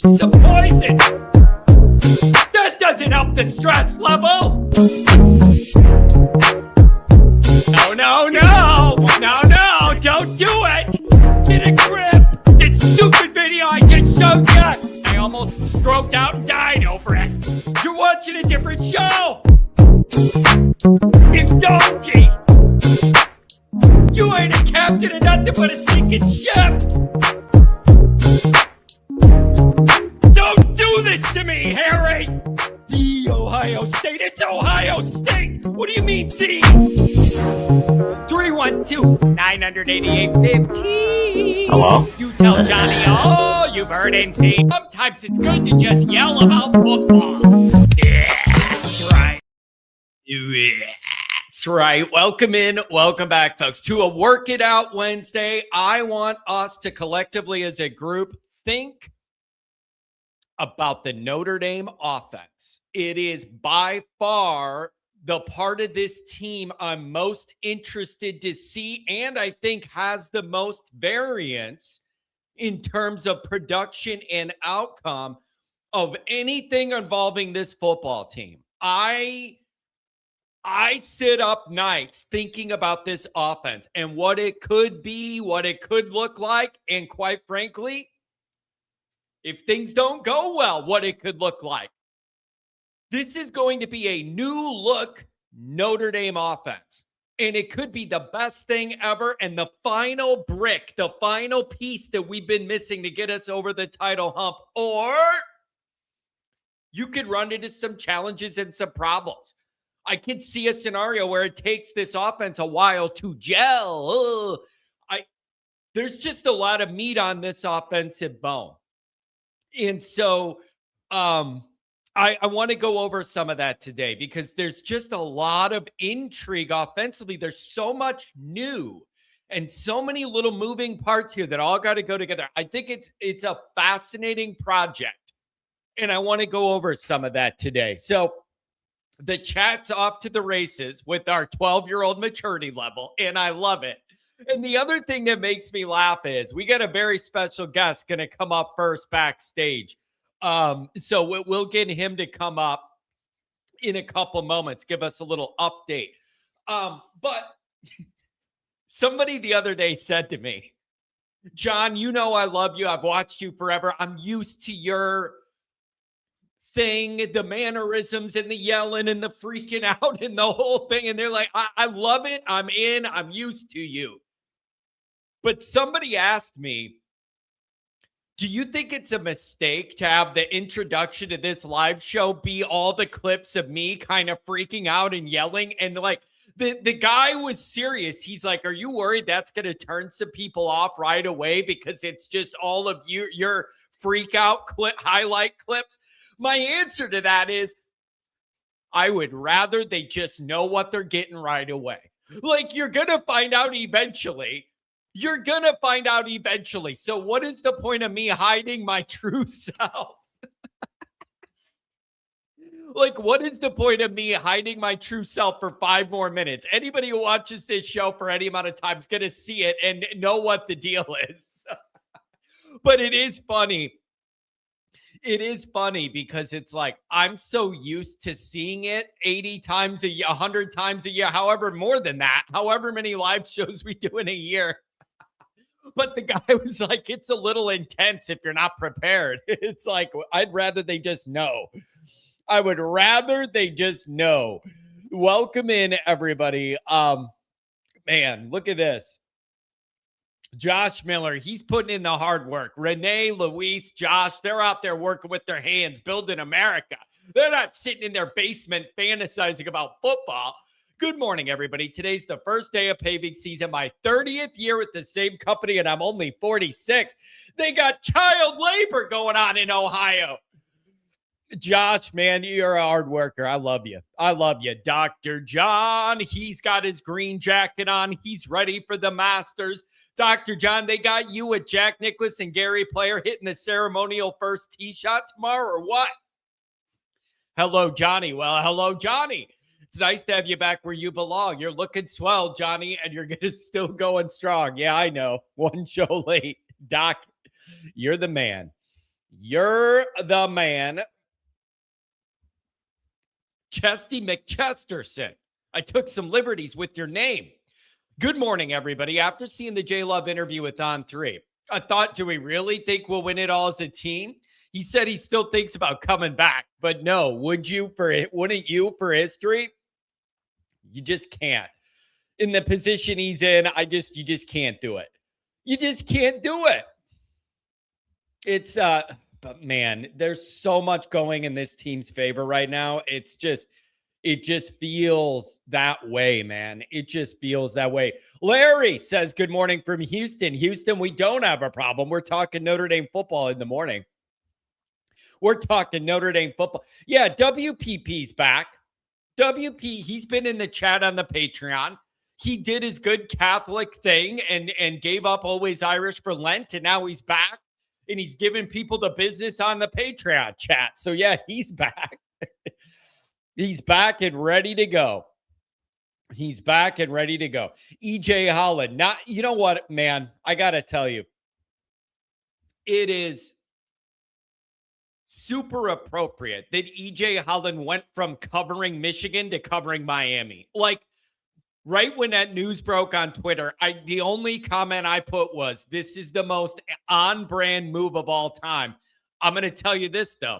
It's a poison. That doesn't help the stress level. No, don't do it. Get a grip. This stupid video I just showed you. I almost stroked out and died over it. You're watching a different show. You donkey. You ain't a captain of nothing but a sinking ship. Don't do this to me, Harry. The Ohio State. It's Ohio State. What do you mean, the? 312-988-15. Hello? You tell Johnny all you've heard and seen. Sometimes it's good to just yell about football. Yeah, that's right. That's right. Welcome back, folks, to a Work It Out Wednesday. I want us to collectively as a group think about the Notre Dame offense. It is by far the part of this team I'm most interested to see, and I think has the most variance in terms of production and outcome of anything involving this football team. I sit up nights thinking about this offense and what it could be, what it could look like, and quite frankly, if things don't go well, what it could look like. This is going to be a new look Notre Dame offense, and it could be the best thing ever and the final brick, the final piece that we've been missing to get us over the title hump, or you could run into some challenges and some problems. I could see a scenario where it takes this offense a while to gel. There's just a lot of meat on this offensive bone. And so I want to go over some of that today because there's just a lot of intrigue offensively. There's so much new and so many little moving parts here that all got to go together. I think it's a fascinating project, and I want to go over some of that today. So the chat's off to the races with our 12-year-old maturity level, and I love it. And the other thing that makes me laugh is we got a very special guest going to come up first backstage. So we'll get him to come up in a couple moments, give us a little update. But somebody the other day said to me, John, you know I love you. I've watched you forever. I'm used to your thing, the mannerisms and the yelling and the freaking out and the whole thing. And they're like, I love it. I'm in. I'm used to you. But somebody asked me, do you think it's a mistake to have the introduction to this live show be all the clips of me kind of freaking out and yelling? And like the guy was serious. He's like, are you worried that's going to turn some people off right away because it's just all of your freak out highlight clips? My answer to that is I would rather they just know what they're getting right away. Like, you're going to find out eventually. So what is the point of me hiding my true self? Like, what is the point of me hiding my true self for 5 more minutes? Anybody who watches this show for any amount of time is going to see it and know what the deal is. But it is funny. It is funny because it's like, I'm so used to seeing it 80 times a year, 100 times a year, however, more than that, however many live shows we do in a year. But the guy was like, it's a little intense if you're not prepared. It's like, I'd rather they just know. I would rather they just know. Welcome in, everybody. Man, look at this. Josh Miller, he's putting in the hard work. Renee, Luis, Josh, they're out there working with their hands, building America. They're not sitting in their basement fantasizing about football. Good morning, everybody. Today's the first day of paving season, my 30th year with the same company, and I'm only 46. They got child labor going on in Ohio. Josh, man, you're a hard worker. I love you. Dr. John, he's got his green jacket on. He's ready for the Masters. Dr. John, they got you with Jack Nicklaus and Gary Player hitting the ceremonial first tee shot tomorrow or what? Hello, Johnny. Well, hello, Johnny. It's nice to have you back where you belong. You're looking swell, Johnny, and you're still going strong. Yeah, I know. One show late. Doc, you're the man. You're the man. Chesty McChesterson. I took some liberties with your name. Good morning, everybody. After seeing the J-Love interview with On3, I thought, do we really think we'll win it all as a team? He said he still thinks about coming back, but no, wouldn't you for history? You just can't. In the position he's in, you just can't do it. You just can't do it. It's but man, there's so much going in this team's favor right now. It just feels that way, man. It just feels that way. Larry says, good morning from Houston. Houston, we don't have a problem. We're talking Notre Dame football in the morning. We're talking Notre Dame football. Yeah, WPP's back. WP, he's been in the chat on the Patreon. He did his good Catholic thing and gave up Always Irish for Lent, and now he's back, and he's giving people the business on the Patreon chat. So, yeah, he's back. He's back and ready to go. He's back and ready to go. EJ Holland. You know what, man? I got to tell you, it is super appropriate that EJ Holland went from covering Michigan to covering Miami. Like, right when that news broke on Twitter, the only comment I put was, this is the most on-brand move of all time. I'm going to tell you this, though.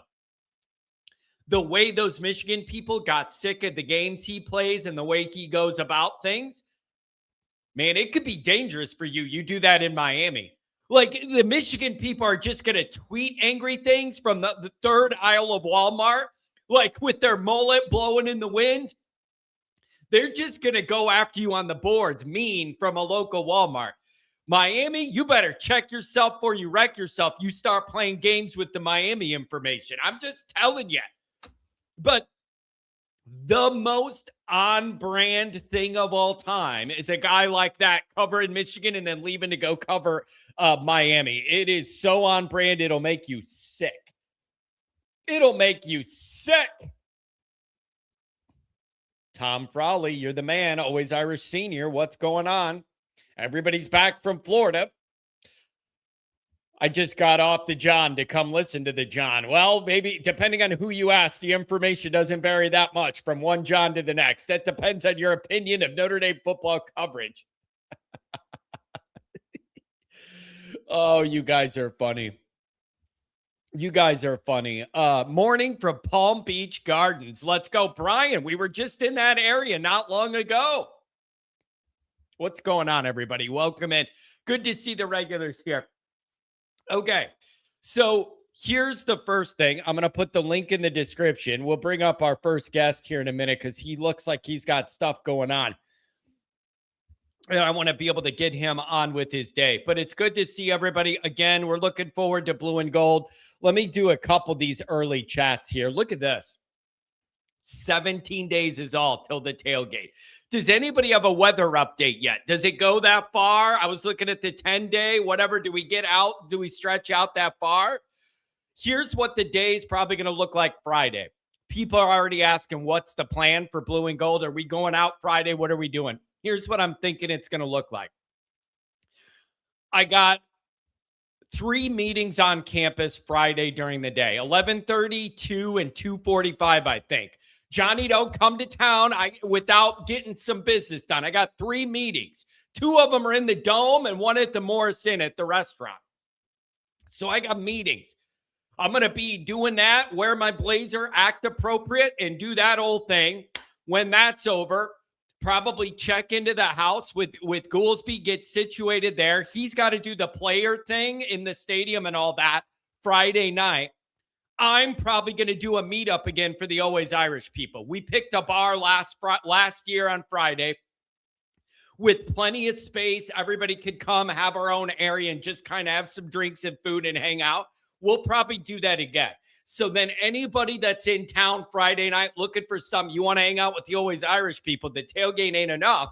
The way those Michigan people got sick of the games he plays and the way he goes about things, man, it could be dangerous for you. You do that in Miami. Like, the Michigan people are just going to tweet angry things from the third aisle of Walmart, like with their mullet blowing in the wind. They're just going to go after you on the boards, mean, from a local Walmart. Miami, you better check yourself before you wreck yourself. You start playing games with the Miami information. I'm just telling you. But the most on-brand thing of all time is a guy like that covering Michigan and then leaving to go cover Miami. It is so on-brand, it'll make you sick. It'll make you sick. Tom Frawley, you're the man. Always Irish Senior. What's going on? Everybody's back from Florida. I just got off the John to come listen to the John. Well, maybe depending on who you ask, the information doesn't vary that much from one John to the next. That depends on your opinion of Notre Dame football coverage. Oh, you guys are funny. You guys are funny. Morning from Palm Beach Gardens. Let's go, Brian. We were just in that area not long ago. What's going on, everybody? Welcome in. Good to see the regulars here. Okay, so here's the first thing. I'm going to put the link in the description. We'll bring up our first guest here in a minute because he looks like he's got stuff going on. And I want to be able to get him on with his day. But it's good to see everybody. Again, we're looking forward to blue and gold. Let me do a couple of these early chats here. Look at this. 17 days is all till the tailgate. Does anybody have a weather update yet? Does it go that far? I was looking at the 10-day, whatever. Do we get out? Do we stretch out that far? Here's what the day is probably going to look like Friday. People are already asking, what's the plan for blue and gold? Are we going out Friday? What are we doing? Here's what I'm thinking it's going to look like. I got 3 meetings on campus Friday during the day, 11:30, 2, and 2:45, I think. Johnny, don't come to town without getting some business done. I got 3 meetings. 2 of them are in the Dome and 1 at the Morris Inn at the restaurant. So I got meetings. I'm going to be doing that, wear my blazer, act appropriate, and do that old thing. When that's over, probably check into the house with Goolsby, get situated there. He's got to do the player thing in the stadium and all that Friday night. I'm probably going to do a meetup again for the Always Irish people. We picked a bar last year on Friday with plenty of space. Everybody could come, have our own area, and just kind of have some drinks and food and hang out. We'll probably do that again. So then anybody that's in town Friday night looking for something, you want to hang out with the Always Irish people, the tailgate ain't enough.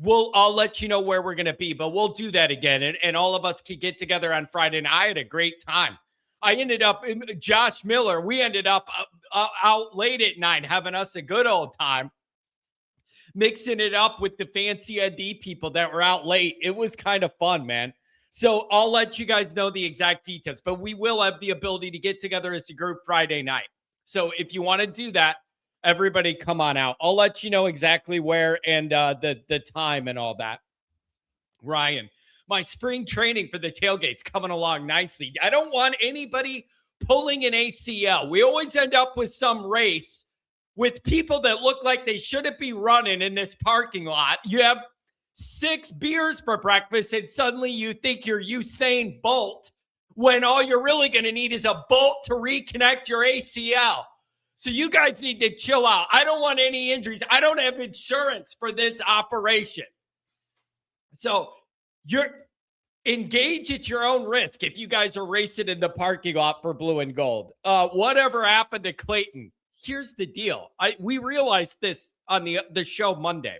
I'll let you know where we're going to be, but we'll do that again. And all of us could get together on Friday. And I had a great time. I ended up, Josh Miller, we ended up out late at night having us a good old time, mixing it up with the fancy ND people that were out late. It was kind of fun, man. So I'll let you guys know the exact details, but we will have the ability to get together as a group Friday night. So if you want to do that, everybody come on out. I'll let you know exactly where and the time and all that. Ryan, my spring training for the tailgate's coming along nicely. I don't want anybody pulling an ACL. We always end up with some race with people that look like they shouldn't be running in this parking lot. You have 6 beers for breakfast and suddenly you think you're Usain Bolt when all you're really going to need is a bolt to reconnect your ACL. So you guys need to chill out. I don't want any injuries. I don't have insurance for this operation. So you're engage at your own risk if you guys are racing in the parking lot for blue and gold. Whatever happened to Clayton? Here's the deal. We realized this on the show Monday.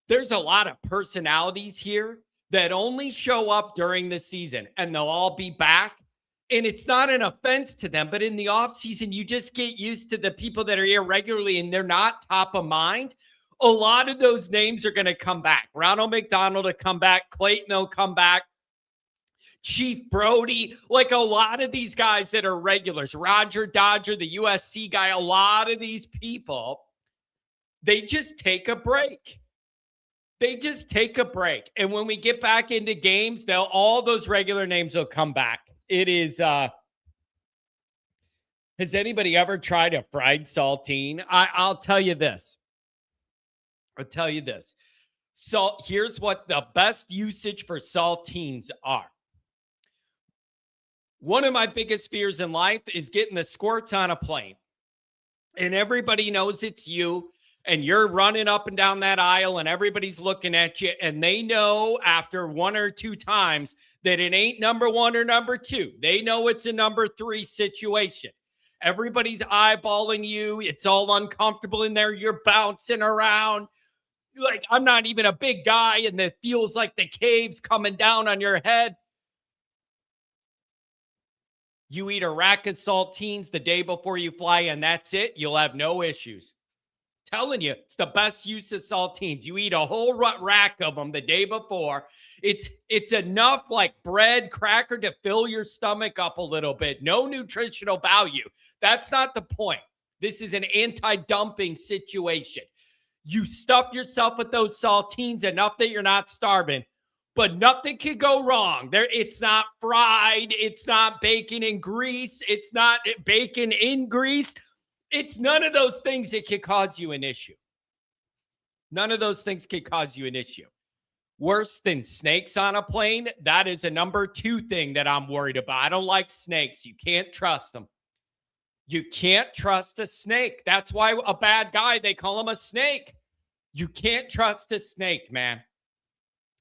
There's a lot of personalities here that only show up during the season and they'll all be back. And it's not an offense to them, but in the offseason, you just get used to the people that are here regularly and they're not top of mind. A lot of those names are going to come back. Ronald McDonald will come back. Clayton will come back. Chief Brody, like a lot of these guys that are regulars. Roger Dodger, the USC guy, a lot of these people, they just take a break. They just take a break. And when we get back into games, all those regular names will come back. It is, has anybody ever tried a fried saltine? I'll tell you this. So here's what the best usage for saltines are. One of my biggest fears in life is getting the squirts on a plane. And everybody knows it's you. And you're running up and down that aisle and everybody's looking at you. And they know after 1 or 2 times that it ain't number 1 or number 2. They know it's a number 3 situation. Everybody's eyeballing you. It's all uncomfortable in there. You're bouncing around. Like, I'm not even a big guy and it feels like the cave's coming down on your head. You eat a rack of saltines the day before you fly and that's it. You'll have no issues. Telling you, it's the best use of saltines. You eat a whole rack of them the day before. It's enough like bread, cracker to fill your stomach up a little bit. No nutritional value. That's not the point. This is an anti-dumping situation. You stuff yourself with those saltines enough that you're not starving, but nothing can go wrong. It's not fried. It's not bacon in grease. It's not bacon in grease. It's none of those things that can cause you an issue. None of those things can cause you an issue. Worse than snakes on a plane, that is a number 2 thing that I'm worried about. I don't like snakes. You can't trust them. You can't trust a snake. That's why a bad guy, they call him a snake. You can't trust a snake, man.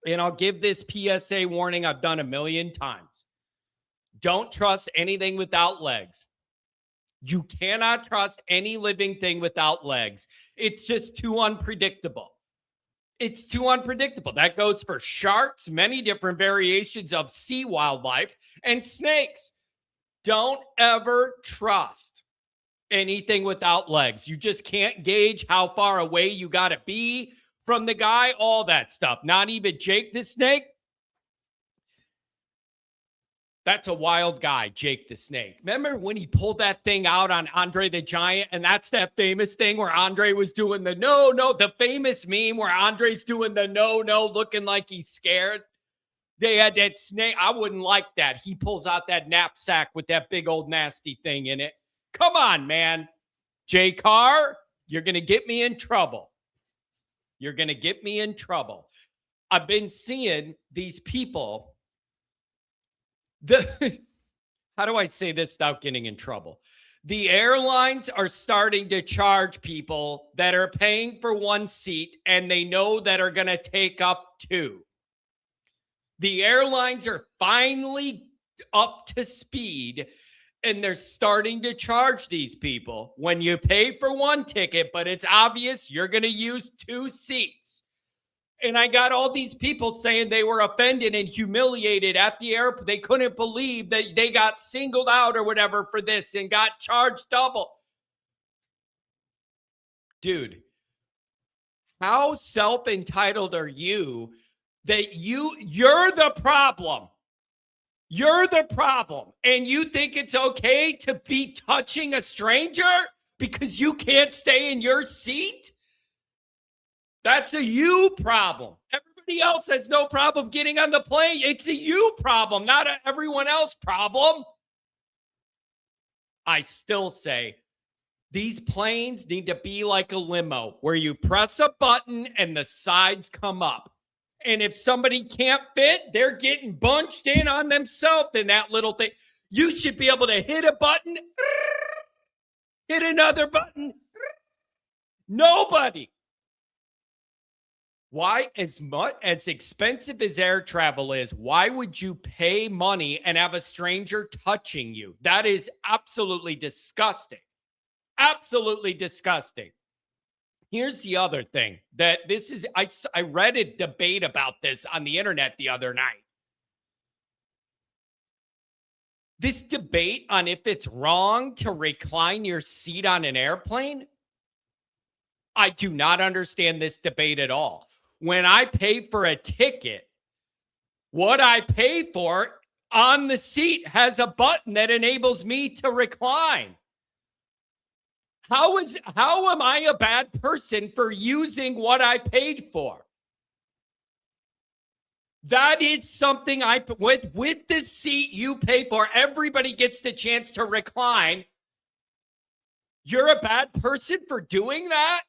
And I'll give this PSA warning I've done a million times. Don't trust anything without legs. You cannot trust any living thing without legs. It's just too unpredictable. It's too unpredictable. That goes for sharks, many different variations of sea wildlife, and snakes. Don't ever trust anything without legs. You just can't gauge how far away you got to be from the guy, all that stuff. Not even Jake the Snake. That's a wild guy, Jake the Snake. Remember when he pulled that thing out on Andre the Giant? And that's that famous thing where Andre was doing the no, the famous meme where Andre's doing the no, looking like he's scared. They had that snake. I wouldn't like that. He pulls out that knapsack with that big old nasty thing in it. Come on, man. Jay Carr, you're going to get me in trouble. You're going to get me in trouble. I've been seeing these people. How do I say this without getting in trouble? The airlines are starting to charge people that are paying for 1 seat and they know that are going to take up 2. The airlines are finally up to speed and they're starting to charge these people when you pay for 1 ticket, but it's obvious you're going to use 2 seats. And I got all these people saying they were offended and humiliated at the airport. They couldn't believe that they got singled out or whatever for this and got charged double. Dude, how self-entitled are you that you're the problem? You're the problem. And you think it's okay to be touching a stranger because you can't stay in your seat? That's a you problem. Everybody else has no problem getting on the plane. It's a you problem, not a everyone else problem. I still say these planes need to be like a limo where you press a button and the sides come up. And if somebody can't fit, they're getting bunched in on themselves in that little thing. You should be able to hit a button, hit another button. Nobody. Why, as much as expensive as air travel is, why would you pay money and have a stranger touching you? That is absolutely disgusting. Absolutely disgusting. Here's the other thing that this is, I read a debate about this on the internet the other night. This debate on if it's wrong to recline your seat on an airplane, I do not understand this debate at all. When I pay for a ticket, what I pay for on the seat has a button that enables me to recline. How am I a bad person for using what I paid for? That is something with this seat you pay for, everybody gets the chance to recline. You're a bad person for doing that?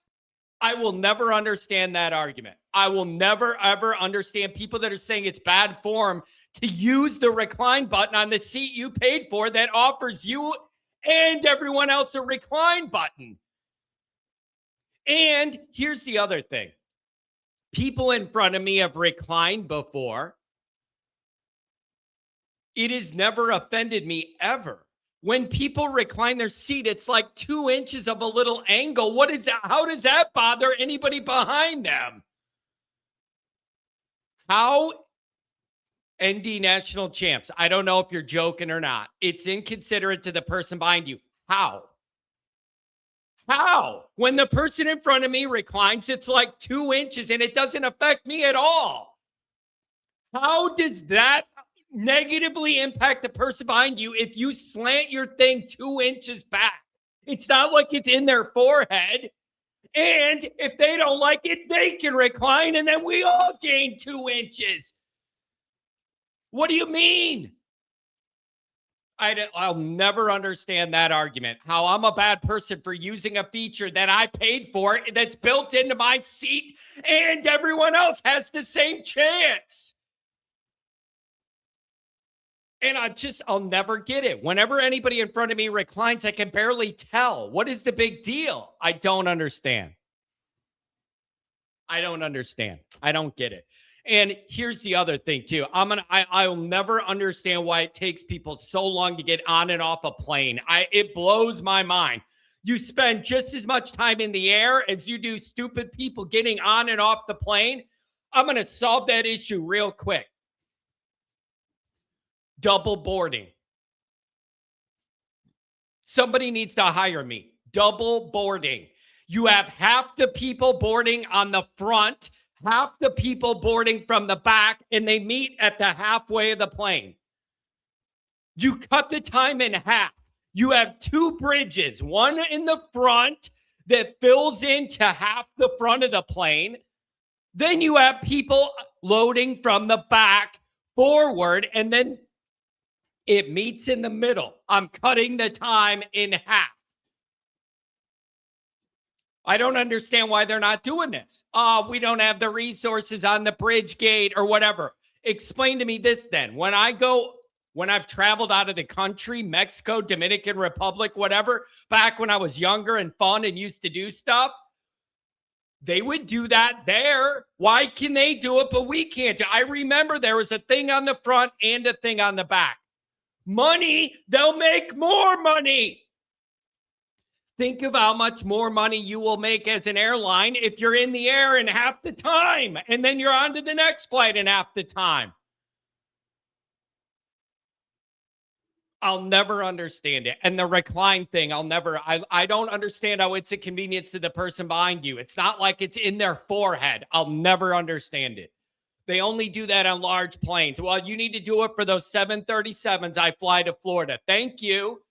I will never understand that argument. I will never, ever understand people that are saying it's bad form to use the recline button on the seat you paid for that offers you and everyone else a recline button. And here's the other thing. People in front of me have reclined before. It has never offended me ever. When people recline their seat, it's like 2 inches of a little angle. What is that? How does that bother anybody behind them? How, ND national champs, I don't know if you're joking or not. It's inconsiderate to the person behind you. How? How? When the person in front of me reclines, it's like 2 inches and it doesn't affect me at all. How does that negatively impact the person behind you if you slant your thing 2 inches back? It's not like it's in their forehead. And if they don't like it, they can recline and then we all gain 2 inches. What do you mean? I'll never understand that argument. How I'm a bad person for using a feature that I paid for that's built into my seat and everyone else has the same chance. And I'll never get it. Whenever anybody in front of me reclines, I can barely tell. What is the big deal? I don't understand. I don't understand. I don't get it. And here's the other thing too. I'll never understand why it takes people so long to get on and off a plane. It blows my mind. You spend just as much time in the air as you do stupid people getting on and off the plane. I'm going to solve that issue real quick. Double boarding. Somebody needs to hire me. Double boarding. You have half the people boarding on the front, half the people boarding from the back, and they meet at the halfway of the plane. You cut the time in half. You have 2 bridges, one in the front that fills into half the front of the plane. Then you have people loading from the back forward, and then it meets in the middle. I'm cutting the time in half. I don't understand why they're not doing this. We don't have the resources on the bridge gate or whatever. Explain to me this then. When I've traveled out of the country, Mexico, Dominican Republic, whatever, back when I was younger and fun and used to do stuff, they would do that there. Why can they do it, but we can't? I remember there was a thing on the front and a thing on the back. Money, they'll make more money. Think of how much more money you will make as an airline if you're in the air in half the time, and then you're on to the next flight in half the time. I'll never understand it. And the recline thing, I don't understand how it's a convenience to the person behind you. It's not like it's in their forehead. I'll never understand it. They only do that on large planes. Well, you need to do it for those 737s I fly to Florida. Thank you.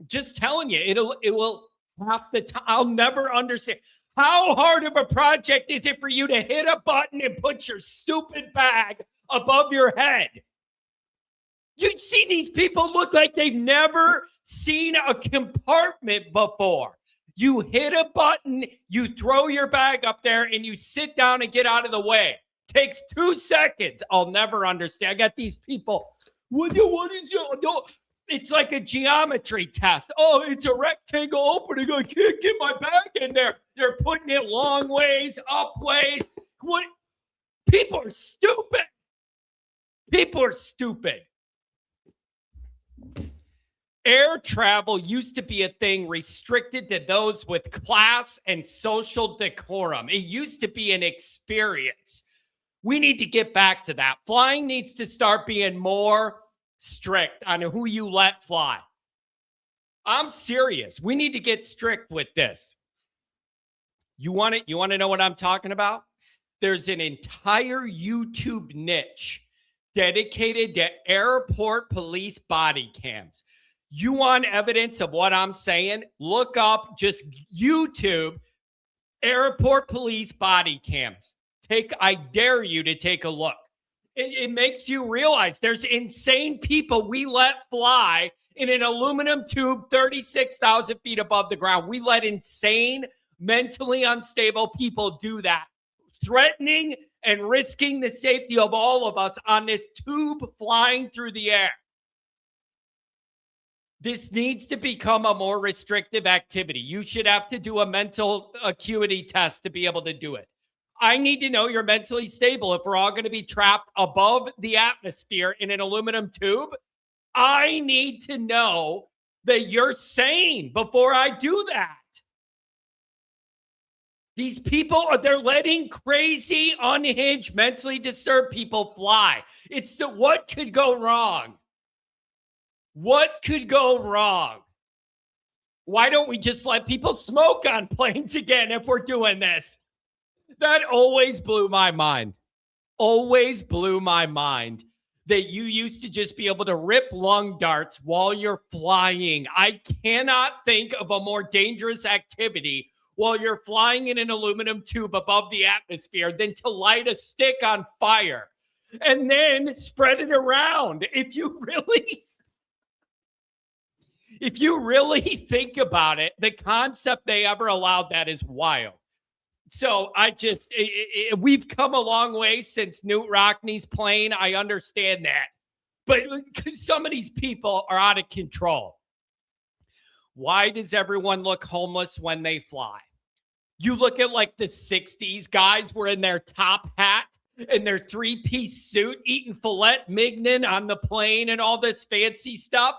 Just telling you, it will half the time. I'll never understand. How hard of a project is it for you to hit a button and put your stupid bag above your head? You see these people look like they've never seen a compartment before. You hit a button, you throw your bag up there, and you sit down and get out of the way. Takes 2 seconds. I'll never understand. I got these people. What is your? No, it's like a geometry test. Oh, it's a rectangle opening. I can't get my bag in there. They're putting it long ways, up ways. What? People are stupid. People are stupid. Air travel used to be a thing restricted to those with class and social decorum. It used to be an experience. We need to get back to that. Flying needs to start being more strict on who you let fly. I'm serious. We need to get strict with this. You want to know what I'm talking about? There's an entire YouTube niche dedicated to airport police body cams. You want evidence of what I'm saying? Look up just YouTube airport police body cams. I dare you to take a look. It makes you realize there's insane people we let fly in an aluminum tube 36,000 feet above the ground. We let insane, mentally unstable people do that, threatening and risking the safety of all of us on this tube flying through the air. This needs to become a more restrictive activity. You should have to do a mental acuity test to be able to do it. I need to know you're mentally stable if we're all going to be trapped above the atmosphere in an aluminum tube. I need to know that you're sane before I do that. These people, they're letting crazy, unhinged, mentally disturbed people fly. It's what could go wrong? What could go wrong? Why don't we just let people smoke on planes again if we're doing this? That always blew my mind. Always blew my mind that you used to just be able to rip lung darts while you're flying. I cannot think of a more dangerous activity while you're flying in an aluminum tube above the atmosphere than to light a stick on fire and then spread it around. If you really think about it, the concept they ever allowed that is wild. So we've come a long way since Newt Rockney's plane. I understand that. But some of these people are out of control. Why does everyone look homeless when they fly? You look at like the 60s, guys were in their top hat and their 3-piece suit eating filet mignon on the plane and all this fancy stuff.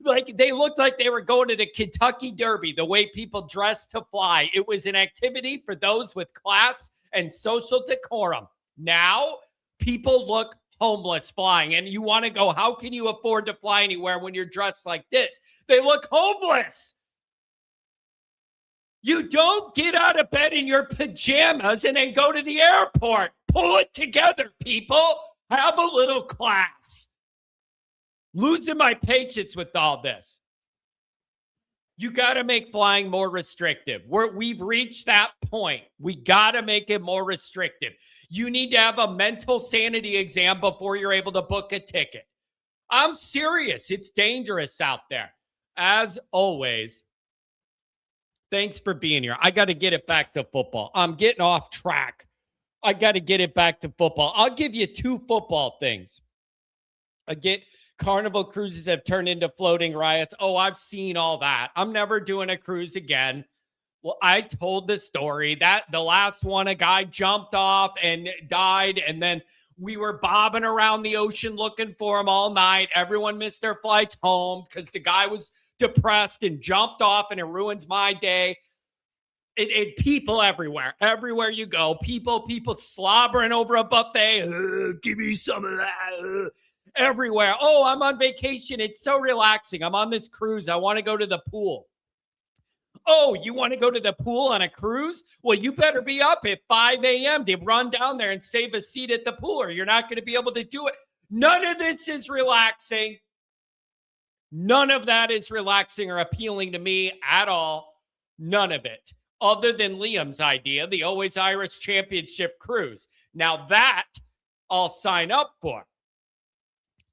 Like they looked like they were going to the Kentucky Derby, the way people dress to fly. It was an activity for those with class and social decorum. Now people look homeless flying, and you want to go, how can you afford to fly anywhere when you're dressed like this? They look homeless. You don't get out of bed in your pajamas and then go to the airport. Pull it together, people. Have a little class. Losing my patience with all this. You got to make flying more restrictive. We've reached that point. We got to make it more restrictive. You need to have a mental sanity exam before you're able to book a ticket. I'm serious. It's dangerous out there. As always, thanks for being here. I got to get it back to football. I'm getting off track. I got to get it back to football. I'll give you 2 football things. Carnival cruises have turned into floating riots. Oh, I've seen all that. I'm never doing a cruise again. Well, I told the story that the last one, a guy jumped off and died, and then we were bobbing around the ocean looking for him all night. Everyone missed their flights home because the guy was depressed and jumped off, and it ruins my day. People everywhere you go, people slobbering over a buffet. Give me some of that. Everywhere. Oh, I'm on vacation. It's so relaxing. I'm on this cruise. I want to go to the pool. Oh, you want to go to the pool on a cruise? Well, you better be up at 5 a.m. to run down there and save a seat at the pool, or you're not going to be able to do it. None of this is relaxing. None of that is relaxing or appealing to me at all. None of it. Other than Liam's idea, the Always Irish Championship Cruise. Now that I'll sign up for.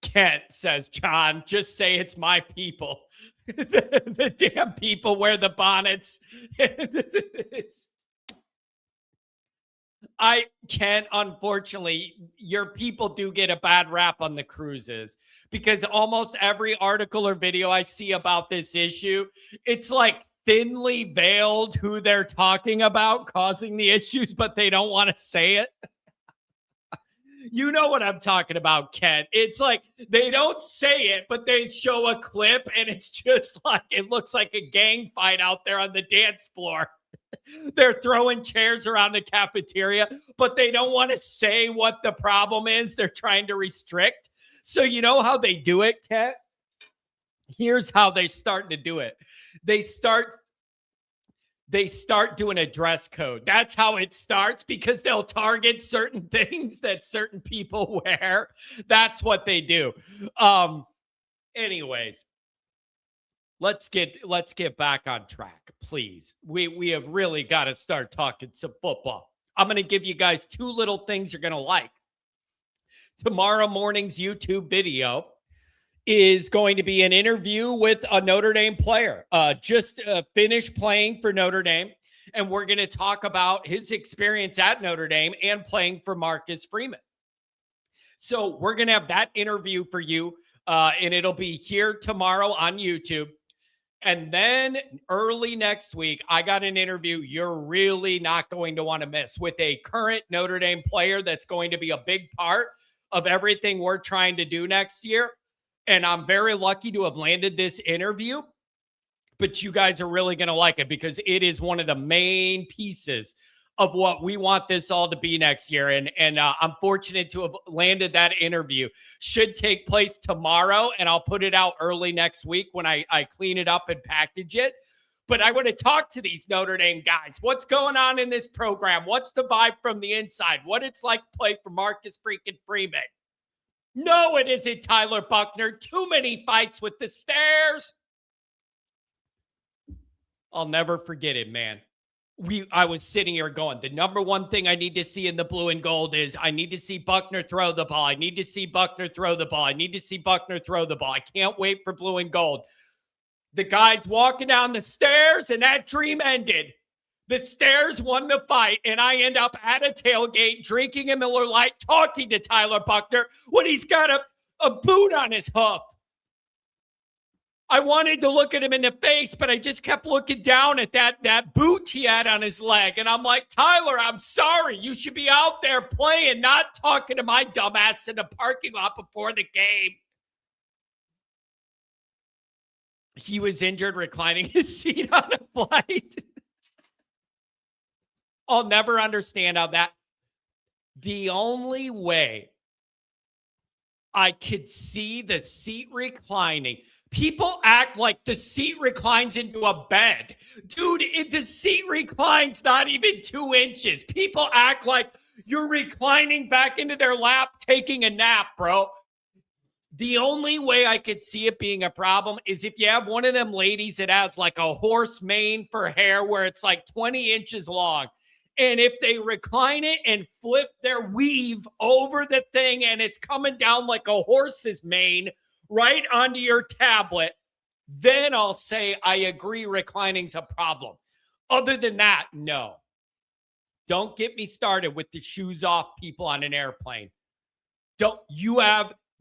Kent says, John, just say it's my people. the damn people wear the bonnets. I can't, unfortunately, your people do get a bad rap on the cruises because almost every article or video I see about this issue, it's like thinly veiled who they're talking about causing the issues, but they don't want to say it. You know what I'm talking about, Ken. It's like they don't say it, but they show a clip and it's just like it looks like a gang fight out there on the dance floor. They're throwing chairs around the cafeteria, but they don't want to say what the problem is they're trying to restrict. So you know how they do it, Ken? Here's how they start to do it. They start doing a dress code. That's how it starts because they'll target certain things that certain people wear. That's what they do. Anyways, let's get back on track, please. We have really got to start talking some football. I'm going to give you guys two little things you're going to like. Tomorrow morning's YouTube video is going to be an interview with a Notre Dame player, just finished playing for Notre Dame. And we're going to talk about his experience at Notre Dame and playing for Marcus Freeman. So we're going to have that interview for you, and it'll be here tomorrow on YouTube. And then early next week, I got an interview you're really not going to want to miss with a current Notre Dame player that's going to be a big part of everything we're trying to do next year. And I'm very lucky to have landed this interview, but you guys are really going to like it because it is one of the main pieces of what we want this all to be next year. And I'm fortunate to have landed that interview. Should take place tomorrow, and I'll put it out early next week when I clean it up and package it. But I want to talk to these Notre Dame guys. What's going on in this program? What's the vibe from the inside? What it's like to play for Marcus freaking Freeman. No, it isn't Tyler Buchner. Too many fights with the stairs. I'll never forget it, man. I was sitting here going, the number one thing I need to see in the blue and gold is I need to see Buchner throw the ball. I need to see Buchner throw the ball. I need to see Buchner throw the ball. I can't wait for blue and gold. The guy's walking down the stairs, and that dream ended. The stairs won the fight, and I end up at a tailgate drinking a Miller Lite, talking to Tyler Buchner when he's got a boot on his hoof. I wanted to look at him in the face, but I just kept looking down at that boot he had on his leg. And I'm like, Tyler, I'm sorry. You should be out there playing, not talking to my dumbass in the parking lot before the game. He was injured reclining his seat on a flight. I'll never understand how that. The only way I could see the seat reclining, people act like the seat reclines into a bed. Dude, the seat reclines not even 2 inches. People act like you're reclining back into their lap, taking a nap, bro. The only way I could see it being a problem is if you have one of them ladies that has like a horse mane for hair where it's like 20 inches long. And if they recline it and flip their weave over the thing and it's coming down like a horse's mane right onto your tablet, then I'll say I agree reclining's a problem. Other than that, no. Don't get me started with the shoes off people on an airplane.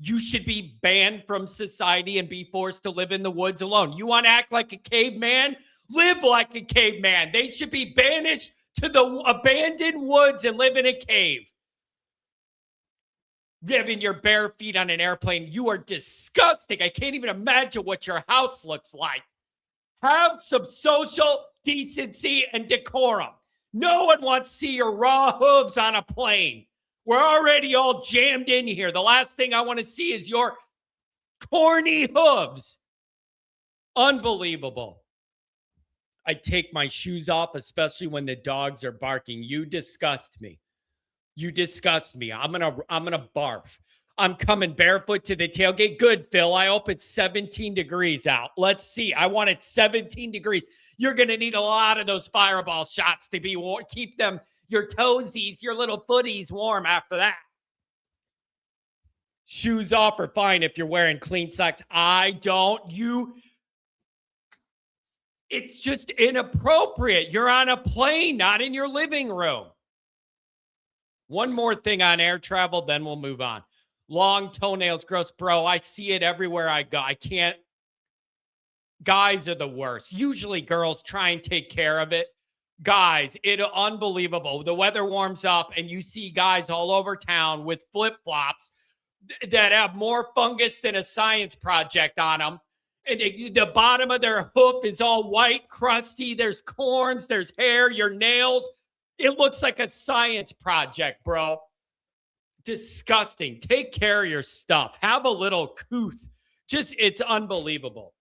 You should be banned from society and be forced to live in the woods alone. You want to act like a caveman? Live like a caveman. They should be banished to the abandoned woods and live in a cave. Living your bare feet on an airplane. You are disgusting. I can't even imagine what your house looks like. Have some social decency and decorum. No one wants to see your raw hooves on a plane. We're already all jammed in here. The last thing I want to see is your corny hooves. Unbelievable. I take my shoes off, especially when the dogs are barking. You disgust me. You disgust me. I'm gonna barf. I'm coming barefoot to the tailgate. Good, Phil. I hope it's 17 degrees out. Let's see. I want it 17 degrees. You're going to need a lot of those fireball shots to be warm. Keep them, your toesies, your little footies warm after that. Shoes off are fine if you're wearing clean socks. It's just inappropriate. You're on a plane, not in your living room. One more thing on air travel, then we'll move on. Long toenails, gross. Bro, I see it everywhere I go. I can't. Guys are the worst. Usually girls try and take care of it. Guys, unbelievable. The weather warms up and you see guys all over town with flip-flops that have more fungus than a science project on them. And the bottom of their hoof is all white, crusty. There's corns, there's hair, your nails. It looks like a science project, bro. Disgusting. Take care of your stuff. Have a little couth. It's unbelievable.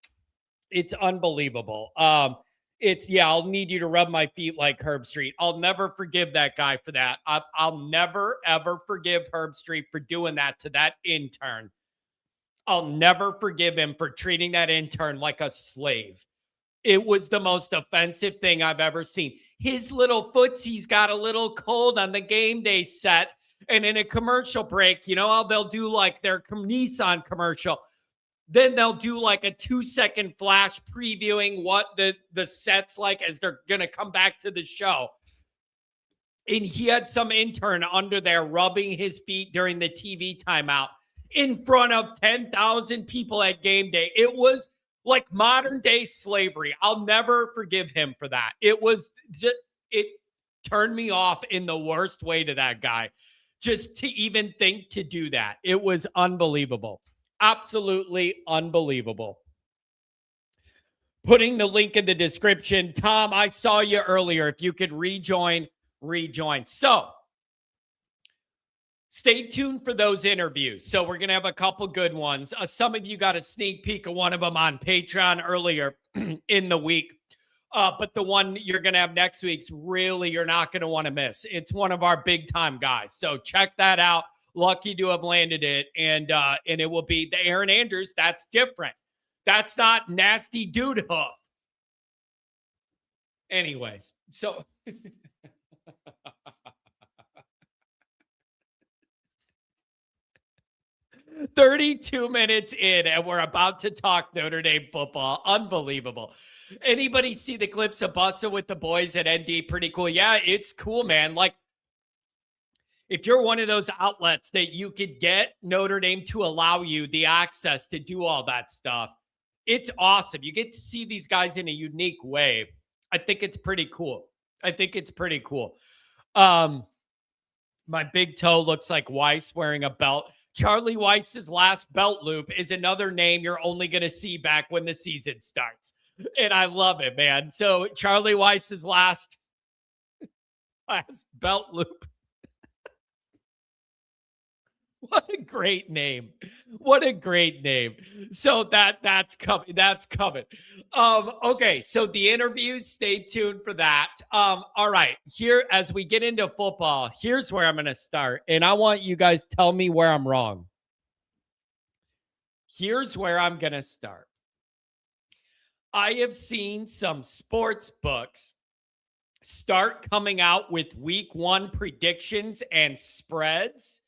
It's unbelievable. I'll need you to rub my feet like Herb Street. I'll never forgive that guy for that. I'll never, ever forgive Herb Street for doing that to that intern. I'll never forgive him for treating that intern like a slave. It was the most offensive thing I've ever seen. His little footsie's got a little cold on the game day set. And in a commercial break, you know how they'll do like their Nissan commercial. Then they'll do like a 2-second flash previewing what the set's like as they're going to come back to the show. And he had some intern under there rubbing his feet during the TV timeout in front of 10,000 people at game day. It was like modern day slavery. I'll never forgive him for that. It turned me off in the worst way to that guy. Just to even think to do that. It was unbelievable. Absolutely unbelievable. Putting the link in the description. Tom, I saw you earlier. If you could rejoin. So, stay tuned for those interviews. So we're going to have a couple good ones. Some of you got a sneak peek of one of them on Patreon earlier in the week. But the one you're going to have next week's really you're not going to want to miss. It's one of our big time guys. So check that out. Lucky to have landed it. And it will be the Aaron Andrews. That's different. That's not nasty dude hoof. Anyways, so 32 minutes in, and we're about to talk Notre Dame football. Unbelievable. Anybody see the clips of Bussa with the boys at ND? Pretty cool. Yeah, it's cool, man. Like, if you're one of those outlets that you could get Notre Dame to allow you the access to do all that stuff, it's awesome. You get to see these guys in a unique way. I think it's pretty cool. My big toe looks like Weiss wearing a belt. Charlie Weiss's last belt loop is another name you're only going to see back when the season starts. And I love it, man. So Charlie Weiss's last belt loop. What a great name. So that's coming. Okay, so the interviews, stay tuned for that. All right, here as we get into football, here's where I'm going to start, and I want you guys to tell me where I'm wrong. Here's where I'm going to start. I have seen some sports books start coming out with week 1 predictions and spreads.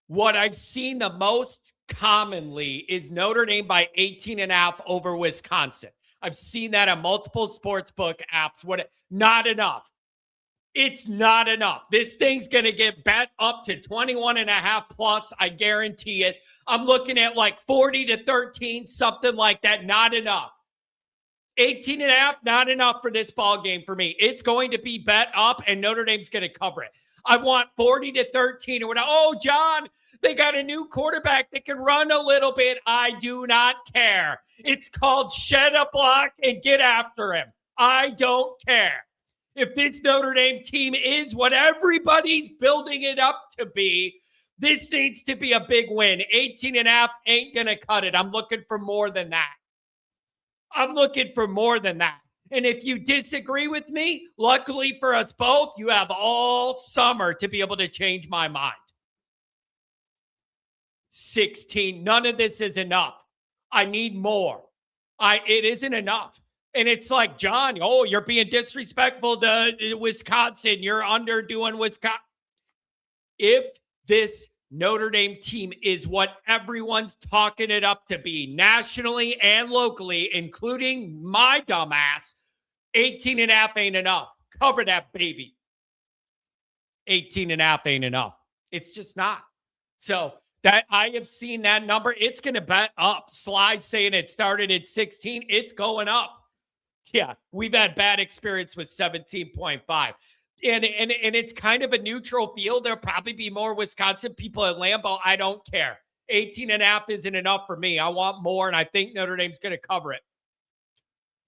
What I've seen the most commonly is Notre Dame by 18.5 over Wisconsin. I've seen that on multiple sportsbook apps. Not enough. It's not enough. This thing's going to get bet up to 21.5 plus. I guarantee it. I'm looking at like 40-13, something like that. Not enough. 18.5, not enough for this ball game for me. It's going to be bet up, and Notre Dame's going to cover it. I want 40-13 or whatever. Oh, John, they got a new quarterback that can run a little bit. I do not care. It's called shed a block and get after him. I don't care. If this Notre Dame team is what everybody's building it up to be, this needs to be a big win. 18.5 ain't going to cut it. I'm looking for more than that. And if you disagree with me, luckily for us both, you have all summer to be able to change my mind. 16. None of this is enough. I need more. It isn't enough. And it's like, John, oh, you're being disrespectful to Wisconsin. You're underdoing Wisconsin. If this Notre Dame team is what everyone's talking it up to be nationally and locally, including my dumbass, 18.5 ain't enough. Cover that baby. 18.5 ain't enough. It's just not. So that I have seen that number. It's going to bet up. Sly saying it started at 16. It's going up. Yeah, we've had bad experience with 17.5. And it's kind of a neutral field. There'll probably be more Wisconsin people at Lambeau. I don't care. 18.5 isn't enough for me. I want more, and I think Notre Dame's going to cover it.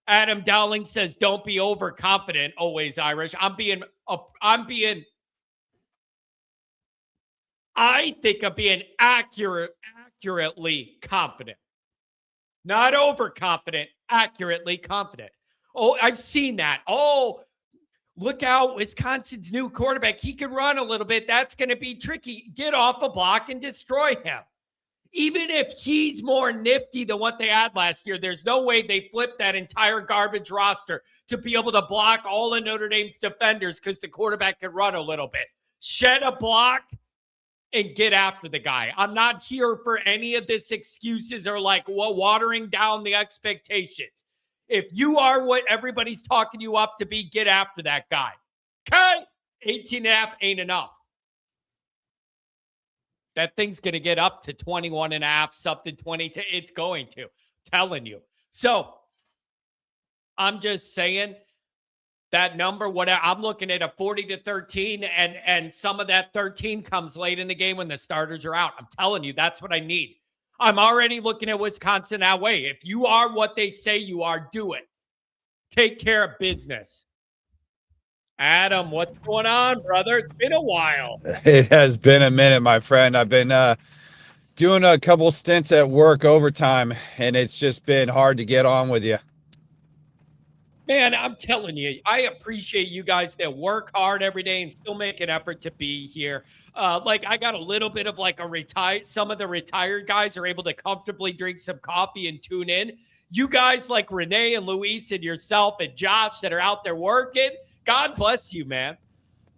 Adam Dowling says, don't be overconfident. Always Irish. I think I'm being accurately confident. Not overconfident, accurately confident. Oh, I've seen that. Oh, look out, Wisconsin's new quarterback. He can run a little bit. That's going to be tricky. Get off a block and destroy him. Even if he's more nifty than what they had last year, there's no way they flipped that entire garbage roster to be able to block all of Notre Dame's defenders because the quarterback can run a little bit. Shed a block and get after the guy. I'm not here for any of this excuses or watering down the expectations. If you are what everybody's talking you up to be, get after that guy. Okay? 18.5 ain't enough. That thing's going to get up to 21.5, something 22. It's going to. Telling you. So, I'm just saying that number, I'm looking at a 40-13, and some of that 13 comes late in the game when the starters are out. I'm telling you, that's what I need. I'm already looking at Wisconsin that way. If you are what they say you are, do it. Take care of business. Adam, what's going on, brother? It's been a while. It has been a minute, my friend. I've been doing a couple stints at work overtime, and it's just been hard to get on with you. Man, I'm telling you, I appreciate you guys that work hard every day and still make an effort to be here. I got a little bit of some of the retired guys are able to comfortably drink some coffee and tune in. You guys like Renee and Luis and yourself and Josh that are out there working, God bless you, man.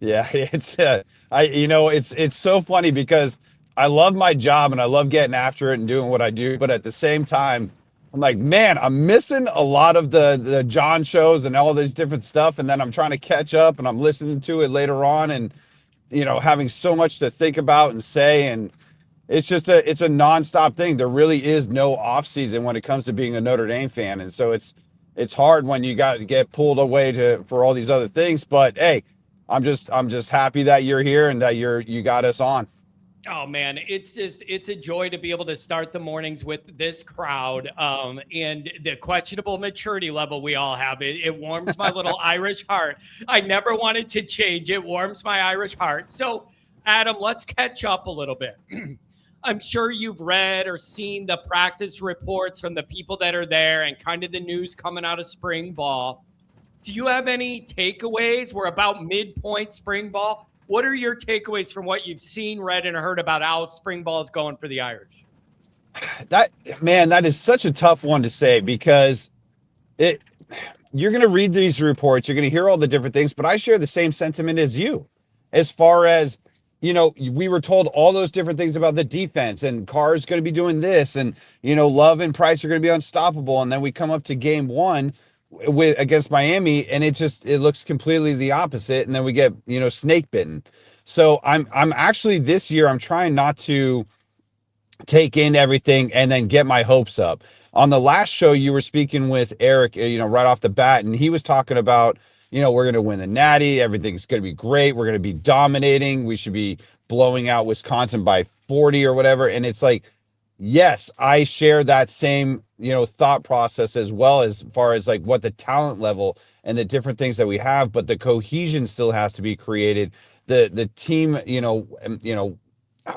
Yeah, it's it's so funny because I love my job and I love getting after it and doing what I do, but at the same time, I'm like, man, I'm missing a lot of the John shows and all this different stuff, and then I'm trying to catch up and I'm listening to it later on, and having so much to think about and say, and it's a nonstop thing. There really is no off season when it comes to being a Notre Dame fan, and so it's hard when you got to get pulled away for all these other things. But hey, I'm just happy that you're here and that you got us on. Oh man, it's a joy to be able to start the mornings with this crowd and the questionable maturity level we all have. It warms my little Irish heart. I never wanted to change. It warms my Irish heart. So, Adam, let's catch up a little bit. I'm sure you've read or seen the practice reports from the people that are there and kind of the news coming out of spring ball. Do you have any takeaways? We're about midpoint spring ball. What are your takeaways from what you've seen, read, and heard about how spring ball is going for the Irish? That is such a tough one to say because you're going to read these reports, you're going to hear all the different things, but I share the same sentiment as you. As far as, we were told all those different things about the defense, and Carr's going to be doing this, and, Love and Price are going to be unstoppable. And then we come up to game one against Miami, and it looks completely the opposite, and then we get snake bitten. So I'm actually this year I'm trying not to take in everything and then get my hopes up. On the last show you were speaking with Eric, right off the bat, and he was talking about we're going to win the Natty. Everything's going to be great. We're going to be dominating. We should be blowing out Wisconsin by 40 or whatever. And it's like, yes, I share that same, thought process as far as like what the talent level and the different things that we have, but the cohesion still has to be created. The team, I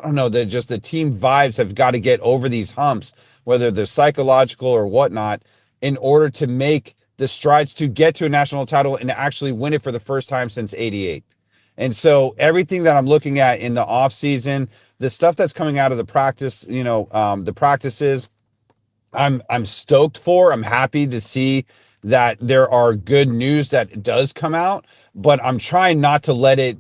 don't know, the team vibes have got to get over these humps, whether they're psychological or whatnot, in order to make the strides to get to a national title and actually win it for the first time since '88. And so everything that I'm looking at in the off season, the stuff that's coming out of the practice, the practices, I'm stoked for. I'm happy to see that there are good news that does come out, but I'm trying not to let it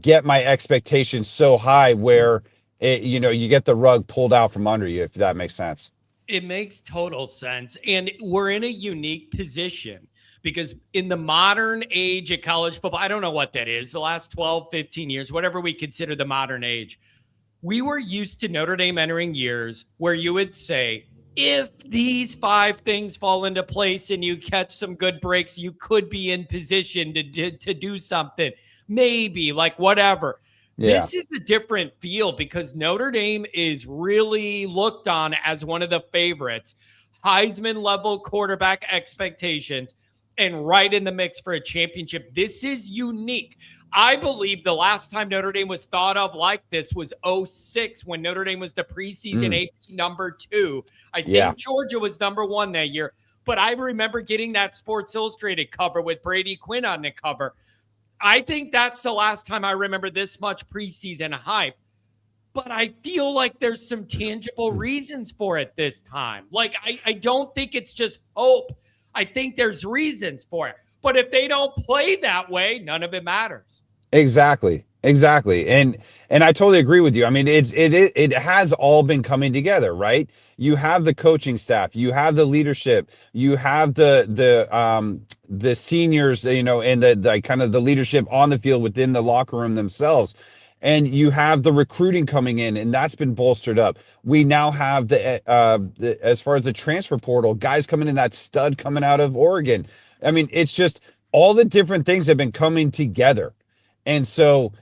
get my expectations so high where you get the rug pulled out from under you, if that makes sense. It makes total sense. And we're in a unique position because in the modern age of college football, I don't know what that is, the last 12, 15 years, whatever we consider the modern age, we were used to Notre Dame entering years where you would say, if these 5 things fall into place and you catch some good breaks, you could be in position to do something, maybe like whatever. Yeah. This is a different field because Notre Dame is really looked on as one of the favorites, Heisman level quarterback expectations, and right in the mix for a championship. This is unique. I believe the last time Notre Dame was thought of like this was 06 when Notre Dame was the preseason AP number 2. I think Georgia was number 1 that year, but I remember getting that Sports Illustrated cover with Brady Quinn on the cover. I think that's the last time I remember this much preseason hype, but I feel like there's some tangible reasons for it this time. Like, I don't think it's just hope. I think there's reasons for it, but if they don't play that way, none of it matters. Exactly. And I totally agree with you. I mean, it has all been coming together, right? You have the coaching staff, you have the leadership, you have the seniors, and the kind of the leadership on the field within the locker room themselves. And you have the recruiting coming in, and that's been bolstered up. We now have the as far as the transfer portal, guys coming in, that stud coming out of Oregon. I mean, it's just all the different things have been coming together. And so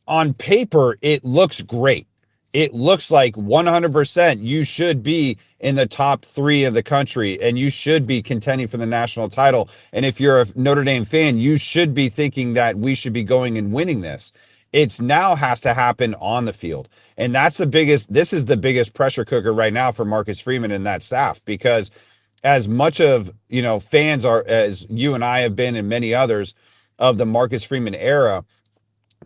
on paper, it looks great. It looks like 100% you should be in the top 3 of the country and you should be contending for the national title. And if you're a Notre Dame fan, you should be thinking that we should be going and winning this. It's now has to happen on the field. And this is the biggest pressure cooker right now for Marcus Freeman and that staff, because as much of, fans are, as you and I have been and many others of the Marcus Freeman era,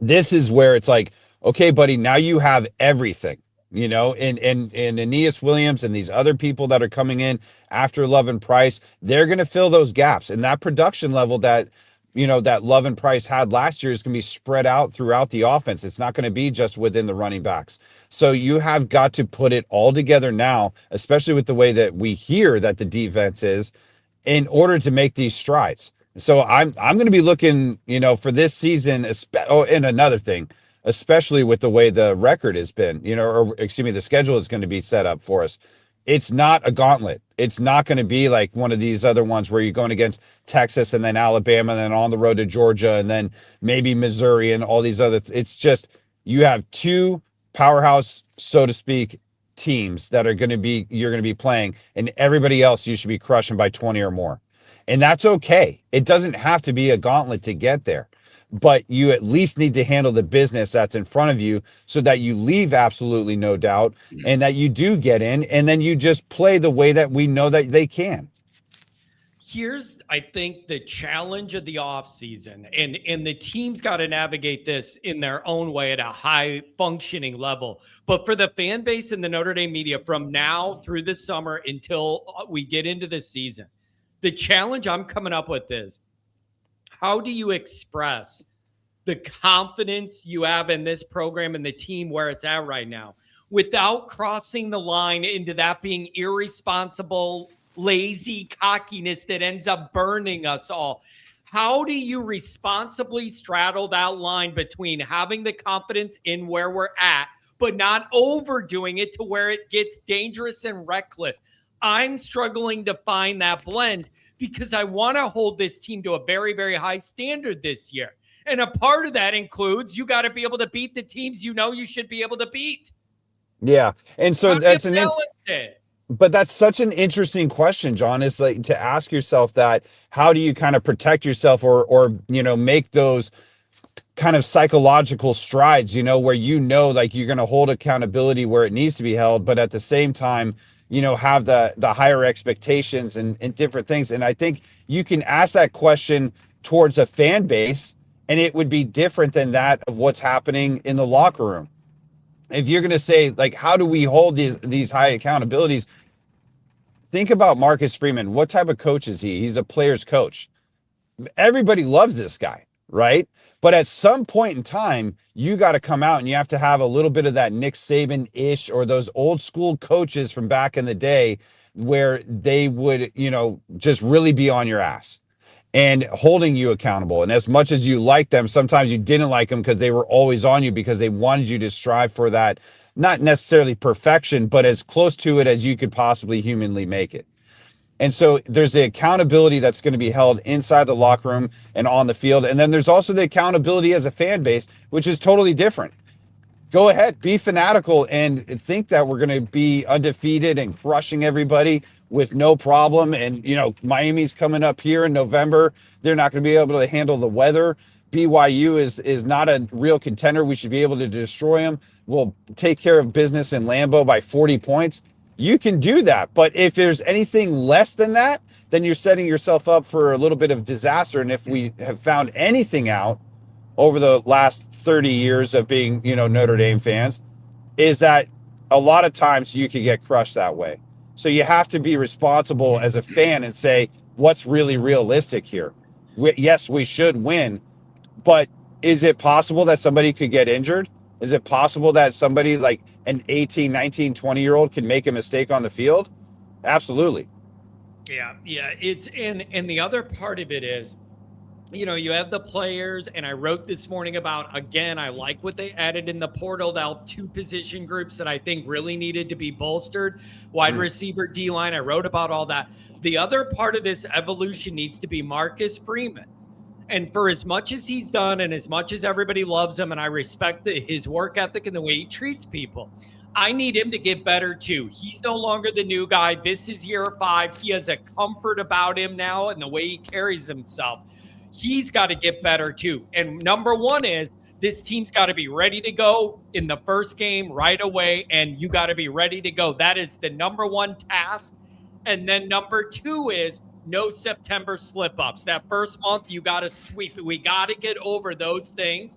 this is where it's like, okay, buddy, now you have everything, and Aeneas Williams and these other people that are coming in after Love and Price, they're going to fill those gaps. And that production level that, that Love and Price had last year is going to be spread out throughout the offense. It's not going to be just within the running backs. So you have got to put it all together now, especially with the way that we hear that the defense is, in order to make these strides. So I'm going to be looking, for this season. And another thing, especially with the way the record has been, the schedule is going to be set up for us. It's not a gauntlet. It's not going to be like one of these other ones where you're going against Texas and then Alabama and then on the road to Georgia and then maybe Missouri and all these other. It's just, you have 2 powerhouse, so to speak, teams that you're going to be playing, and everybody else you should be crushing by 20 or more. And that's okay. It doesn't have to be a gauntlet to get there, but you at least need to handle the business that's in front of you so that you leave absolutely no doubt and that you do get in, and then you just play the way that we know that they can. Here's, I think, the challenge of the offseason, and the team's got to navigate this in their own way at a high functioning level. But for the fan base and the Notre Dame media, from now through the summer until we get into the season, the challenge I'm coming up with is, how do you express the confidence you have in this program and the team where it's at right now without crossing the line into that being irresponsible, lazy cockiness that ends up burning us all? How do you responsibly straddle that line between having the confidence in where we're at, but not overdoing it to where it gets dangerous and reckless? I'm struggling to find that blend because I want to hold this team to a very, very high standard this year. And a part of that includes you got to be able to beat the teams you should be able to beat. Yeah. And so How do you that's balance it? but that's such an interesting question, John, is like to ask yourself that, how do you kind of protect yourself or make those kind of psychological strides, where like you're going to hold accountability where it needs to be held, but at the same time, have the higher expectations and different things. And I think you can ask that question towards a fan base, and it would be different than that of what's happening in the locker room. If you're going to say, like, how do we hold these high accountabilities? Think about Marcus Freeman. What type of coach is he? He's a player's coach. Everybody loves this guy, right? But at some point in time, you got to come out and you have to have a little bit of that Nick Saban-ish, or those old school coaches from back in the day where they would, just really be on your ass and holding you accountable. And as much as you like them, sometimes you didn't like them because they were always on you, because they wanted you to strive for that, not necessarily perfection, but as close to it as you could possibly humanly make it. And so there's the accountability that's going to be held inside the locker room and on the field. And then there's also the accountability as a fan base, which is totally different. Go ahead, be fanatical and think that we're going to be undefeated and crushing everybody with no problem. And, Miami's coming up here in November. They're not going to be able to handle the weather. BYU is not a real contender. We should be able to destroy them. We'll take care of business in Lambeau by 40 points. You can do that. But if there's anything less than that, then you're setting yourself up for a little bit of disaster. And if we have found anything out over the last 30 years of being, Notre Dame fans, is that a lot of times you can get crushed that way. So you have to be responsible as a fan and say, what's really realistic here? Yes, we should win, but is it possible that somebody could get injured? Is it possible that somebody like an 18, 19, 20-year-old can make a mistake on the field? Absolutely. Yeah. It's and the other part of it is, you have the players, and I wrote this morning about, again, I like what they added in the portal to help two position groups that I think really needed to be bolstered. Wide receiver, D-line, I wrote about all that. The other part of this evolution needs to be Marcus Freeman. And for as much as he's done and as much as everybody loves him, and I respect his work ethic and the way he treats people, I need him to get better too. He's no longer the new guy. This is year 5. He has a comfort about him now and the way he carries himself. He's got to get better too. And number one is this team's got to be ready to go in the first game right away. And you got to be ready to go. That is the number one task. And then number 2 is no September slip-ups. That first month, you got to sweep it. We got to get over those things.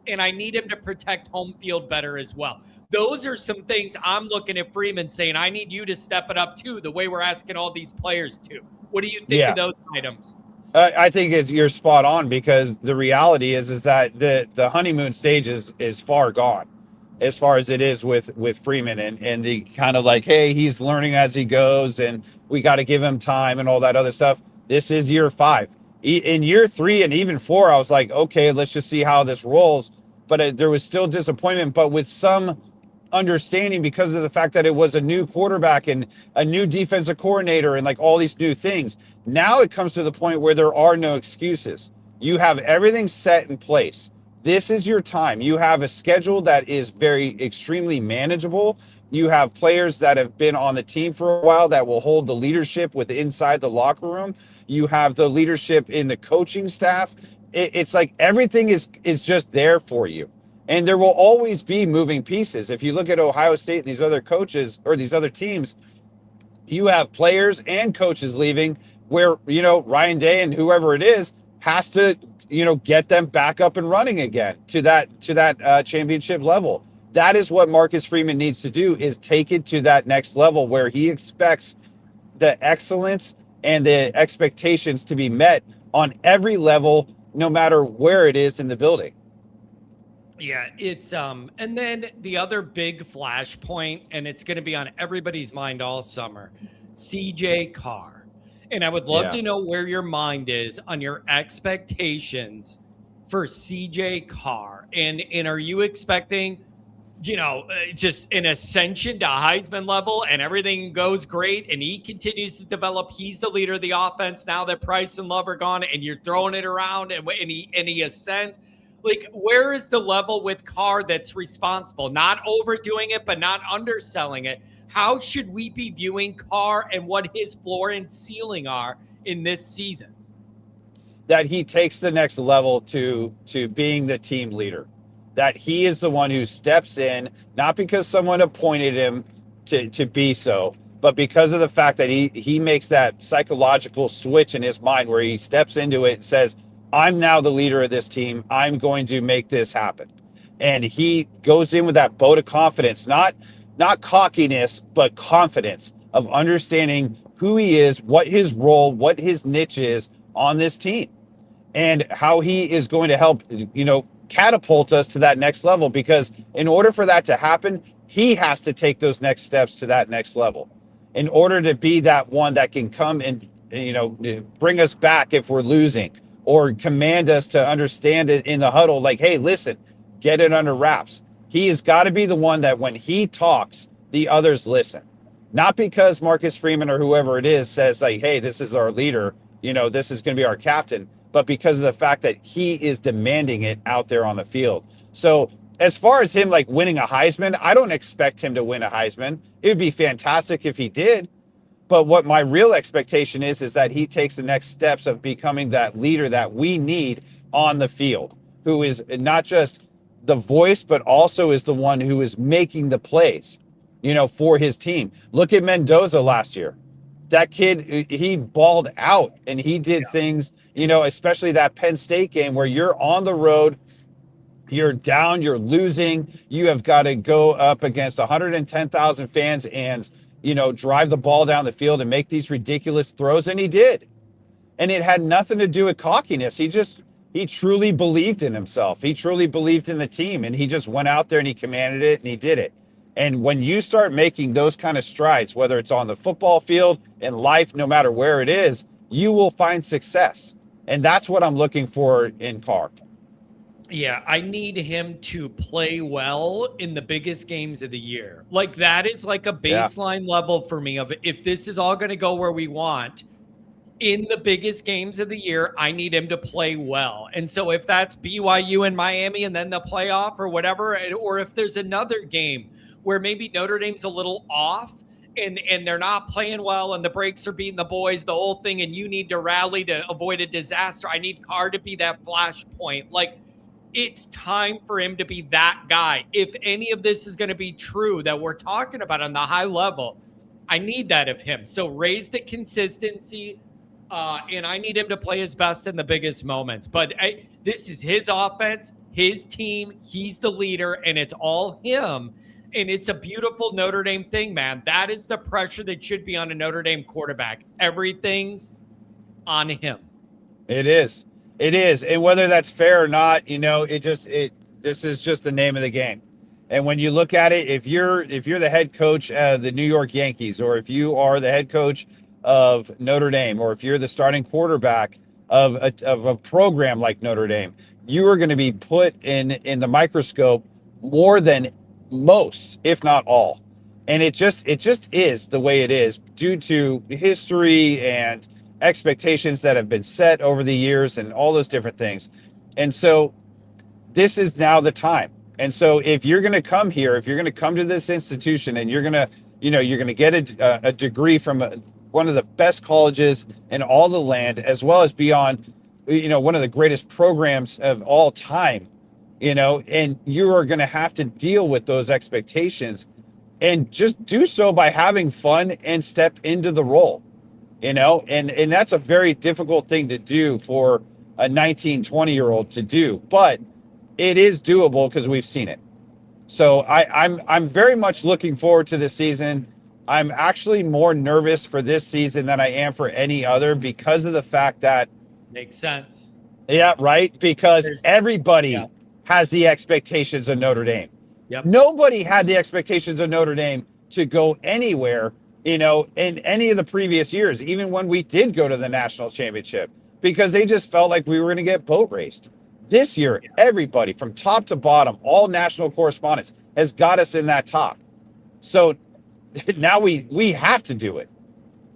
And I need him to protect home field better as well. Those are some things I'm looking at Freeman saying, I need you to step it up too, the way we're asking all these players to. What do you think of those items? I think you're spot on, because the reality is that the honeymoon stage is far gone, as far as it is with Freeman and the kind of like, hey, he's learning as he goes and we got to give him time and all that other stuff. This is year 5. In year 3 and even 4, I was like, okay, let's just see how this rolls. But there was still disappointment, but with some understanding, because of the fact that it was a new quarterback and a new defensive coordinator and like all these new things. Now it comes to the point where there are no excuses. You have everything set in place. This is your time. You have a schedule that is very extremely manageable. You have players that have been on the team for a while that will hold the leadership with inside the locker room. You have the leadership in the coaching staff. It's like everything is just there for you. And there will always be moving pieces. If you look at Ohio State and these other coaches or these other teams, you have players and coaches leaving where, Ryan Day and whoever it is has to, get them back up and running again to that championship level. That is what Marcus Freeman needs to do, is take it to that next level where he expects the excellence and the expectations to be met on every level, no matter where it is in the building. Yeah, it's and then the other big flashpoint, and it's going to be on everybody's mind all summer, CJ Carr. And I would love to know where your mind is on your expectations for CJ Carr. And are you expecting just an ascension to Heisman level, and everything goes great, and he continues to develop. He's the leader of the offense now that Price and Love are gone, and you're throwing it around, and he ascends. Like, where is the level with Carr that's responsible? Not overdoing it, but not underselling it. How should we be viewing Carr and what his floor and ceiling are in this season? That he takes the next level to being the team leader, that he is the one who steps in, not because someone appointed him to be so, but because of the fact that he makes that psychological switch in his mind where he steps into it and says, I'm now the leader of this team, I'm going to make this happen. And he goes in with that boat of confidence, not cockiness, but confidence of understanding who he is, what his role, what his niche is on this team, and how he is going to help, catapult us to that next level. Because in order for that to happen, he has to take those next steps to that next level in order to be that one that can come and, bring us back if we're losing, or command us to understand it in the huddle. Like, hey, listen, get it under wraps. He has got to be the one that when he talks, the others listen. Not because Marcus Freeman or whoever it is says, like, hey, this is our leader, this is going to be our captain, but because of the fact that he is demanding it out there on the field. So as far as him like winning a Heisman, I don't expect him to win a Heisman. It would be fantastic if he did. But what my real expectation is that he takes the next steps of becoming that leader that we need on the field, who is not just the voice, but also is the one who is making the plays, for his team. Look at Mendoza last year. That kid, he balled out, and he did things, especially that Penn State game where you're on the road, you're down, you're losing, you have got to go up against 110,000 fans and, drive the ball down the field and make these ridiculous throws. And he did. And it had nothing to do with cockiness. He truly believed in himself. He truly believed in the team, and he just went out there and he commanded it and he did it. And when you start making those kind of strides, whether it's on the football field, in life, no matter where it is, you will find success. And that's what I'm looking for in Carr. Yeah, I need him to play well in the biggest games of the year. Like, that is like a baseline level for me of, if this is all going to go where we want, in the biggest games of the year, I need him to play well. And so if that's BYU and Miami and then the playoff or whatever, or if there's another game where maybe Notre Dame's a little off and they're not playing well and the breaks are beating the boys, the whole thing, and you need to rally to avoid a disaster, I need Carr to be that flashpoint. Like, it's time for him to be that guy. If any of this is going to be true that we're talking about on the high level, I need that of him. So raise the consistency, and I need him to play his best in the biggest moments. But this is his offense, his team. He's the leader, and it's all him. And it's a beautiful Notre Dame thing, man. That is the pressure that should be on a Notre Dame quarterback. Everything's on him. It is. It is. And whether that's fair or not, this is just the name of the game. And when you look at it, if you're the head coach of the New York Yankees, or if you are the head coach of Notre Dame, or if you're the starting quarterback of a program like Notre Dame, you are going to be put in the microscope more than most, if not all. And it just is the way it is due to history and expectations that have been set over the years and all those different things. And so this is now the time. And so if you're going to come here, if you're going to come to this institution and you're going to get a degree from one of the best colleges in all the land, as well as be on, one of the greatest programs of all time, and you are going to have to deal with those expectations, and just do so by having fun and step into the role. And that's a very difficult thing to do for a 19, 20-year-old to do, but it is doable because we've seen it. So I'm very much looking forward to this season. I'm actually more nervous for this season than I am for any other, because of the fact that makes sense. Yeah, right. Because everybody has the expectations of Notre Dame. Yep. Nobody had the expectations of Notre Dame to go anywhere, in any of the previous years, even when we did go to the national championship, because they just felt like we were going to get boat raced. This year, everybody from top to bottom, all national correspondents, has got us in that top. So now we have to do it.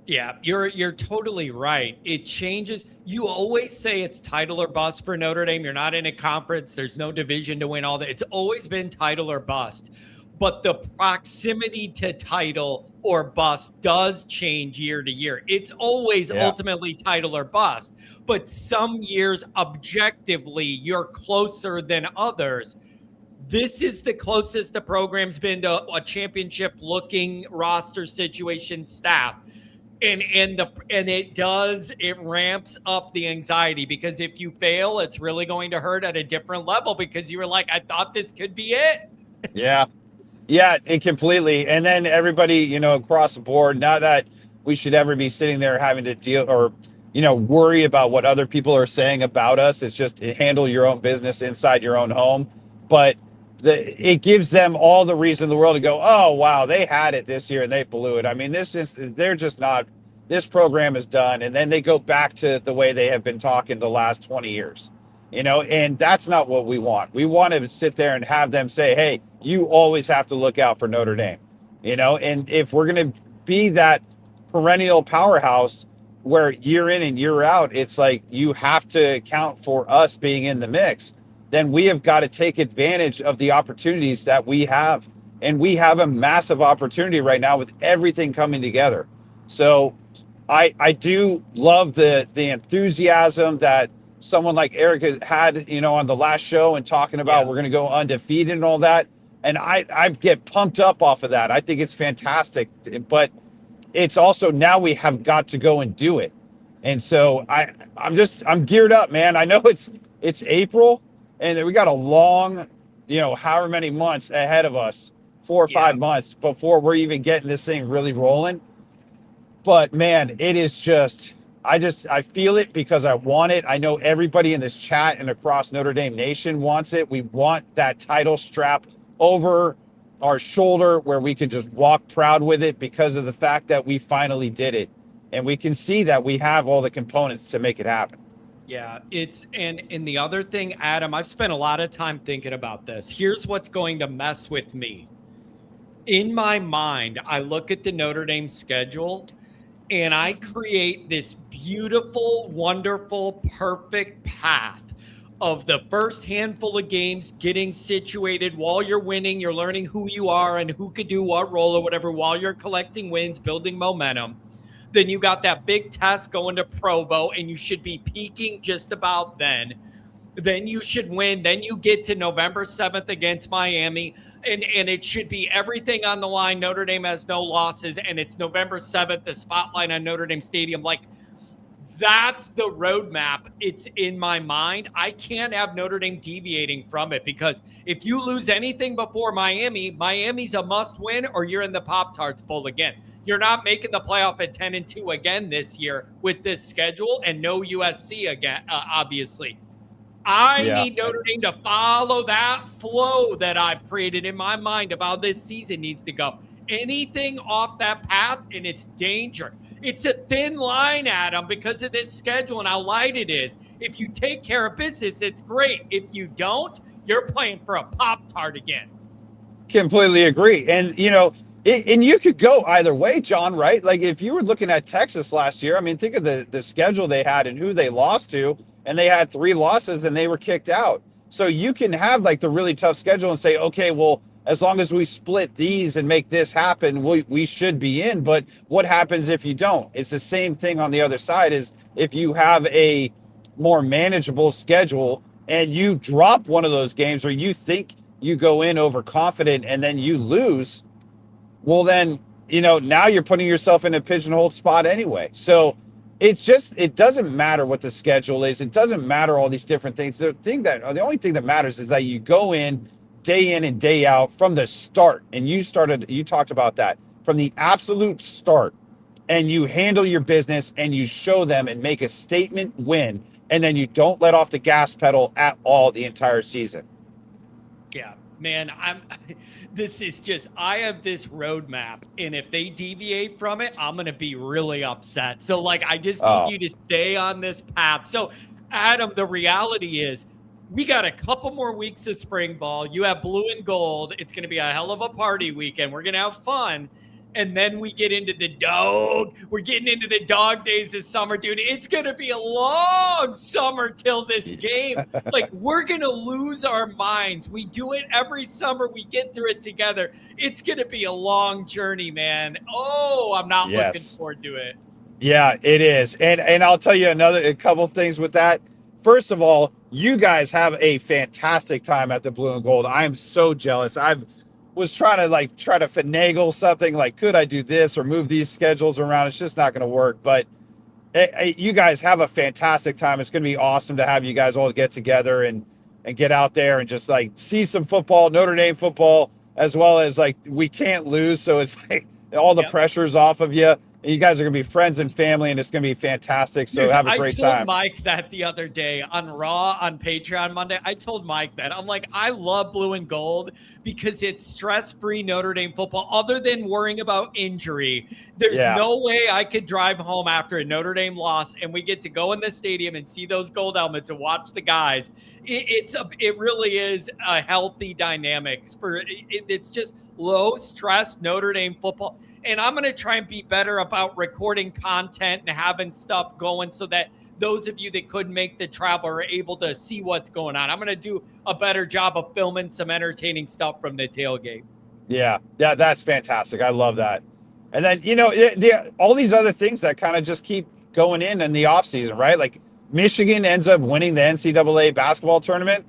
Yeah, you're totally right. It changes. You always say it's title or bust for Notre Dame. You're not in a conference. There's no division to win all that. It's always been title or bust. But the proximity to title or bust does change year to year. It's always Yeah. ultimately title or bust. But some years, objectively, you're closer than others. This is the closest the program's been to a championship looking roster situation staff. And it ramps up the anxiety, because if you fail, it's really going to hurt at a different level, because you were like, I thought this could be it. Yeah. Yeah, and completely. And then everybody, across the board, not that we should ever be sitting there having to deal or, worry about what other people are saying about us. It's just handle your own business inside your own home. But it gives them all the reason in the world to go, oh, wow, they had it this year and they blew it. I mean, they're just not, this program is done. And then they go back to the way they have been talking the last 20 years. And that's not what we want. We want to sit there and have them say, hey, you always have to look out for Notre Dame, and if we're going to be that perennial powerhouse where year in and year out, it's like you have to account for us being in the mix, then we have got to take advantage of the opportunities that we have. And we have a massive opportunity right now with everything coming together. So I do love the enthusiasm that someone like Eric had, on the last show, and talking about we're going to go undefeated and all that. And I get pumped up off of that. I think it's fantastic. But it's also now we have got to go and do it. And so I'm geared up, man. I know it's April and we got a long, however many months ahead of us, 4 or 5 months before we're even getting this thing really rolling. But man, it is just, I feel it because I want it. I know everybody in this chat and across Notre Dame Nation wants it. We want that title strap over our shoulder where we can just walk proud with it because of the fact that we finally did it. And we can see that we have all the components to make it happen. Yeah, and the other thing, Adam, I've spent a lot of time thinking about this. Here's what's going to mess with me. In my mind, I look at the Notre Dame schedule and I create this beautiful, wonderful, perfect path of the first handful of games, getting situated while you're winning. You're learning who you are and who could do what role or whatever while you're collecting wins, building momentum. Then you got that big test going to Provo, and you should be peaking just about then. Then you should win. Then you get to November 7th against Miami, and it should be everything on the line. Notre Dame has no losses, and it's November 7th, the spotlight on Notre Dame Stadium. Like, that's the roadmap. It's in my mind. I can't have Notre Dame deviating from it, because if you lose anything before Miami, Miami's a must win, or you're in the Pop-Tarts Bowl again. You're not making the playoff at 10-2 again this year with this schedule, and no USC again, obviously. I need Notre Dame to follow that flow that I've created in my mind of how this season needs to go. Anything off that path, and it's danger. It's a thin line, Adam, because of this schedule and how light it is. If you take care of business, it's great. If you don't, you're playing for a Pop-Tart again. Completely agree. And, and you could go either way, John, right? Like if you were looking at Texas last year, I mean, think of the schedule they had and who they lost to, and they had 3 losses and they were kicked out. So you can have like the really tough schedule and say, okay, well, as long as we split these and make this happen, we should be in. But what happens if you don't? It's the same thing on the other side. Is if you have a more manageable schedule and you drop one of those games, or you think you go in overconfident and then you lose, well, then, now you're putting yourself in a pigeonholed spot anyway. So it doesn't matter what the schedule is. It doesn't matter all these different things. The only thing that matters is that you go in and day out from the start. And you talked about that from the absolute start, and you handle your business and you show them and make a statement win. And then you don't let off the gas pedal at all the entire season. Yeah, man, I have this roadmap, and if they deviate from it, I'm going to be really upset. So, I just need you to stay on this path. So, Adam, the reality is We got a couple more weeks of spring ball. You have blue and gold. It's going to be a hell of a party weekend. We're going to have fun. And then we get into the dog. We're getting into the dog days of summer, dude. It's going to be a long summer till this game. Like, we're going to lose our minds. We do it every summer. We get through it together. It's going to be a long journey, man. Oh, I'm not looking Yes. forward to it. Yeah, it is. And I'll tell you a couple things with that. First of all, you guys have a fantastic time at the Blue and Gold. I am so jealous. I've was trying to finagle something like, could I do this or move these schedules around? It's just not going to work. But you guys have a fantastic time. It's going to be awesome to have you guys all get together and get out there and just like see some football, Notre Dame football, as well as like we can't lose. So it's like all the pressure's off of you. And you guys are going to be friends and family, and it's going to be fantastic. So Dude, have a I great told time. Mike that the other day on Raw on Patreon Monday. I told Mike that. I'm like, I love blue and gold because it's stress-free Notre Dame football. Other than worrying about injury, there's no way I could drive home after a Notre Dame loss and we get to go in the stadium and see those gold helmets and watch the guys. It really is a healthy dynamic. It's just low stress Notre Dame football. And I'm going to try and be better about recording content and having stuff going so that those of you that couldn't make the travel are able to see what's going on. I'm going to do a better job of filming some entertaining stuff from the tailgate. Yeah, that's fantastic. I love that. And then, all these other things that kind of just keep going in the offseason, right? Like Michigan ends up winning the NCAA basketball tournament.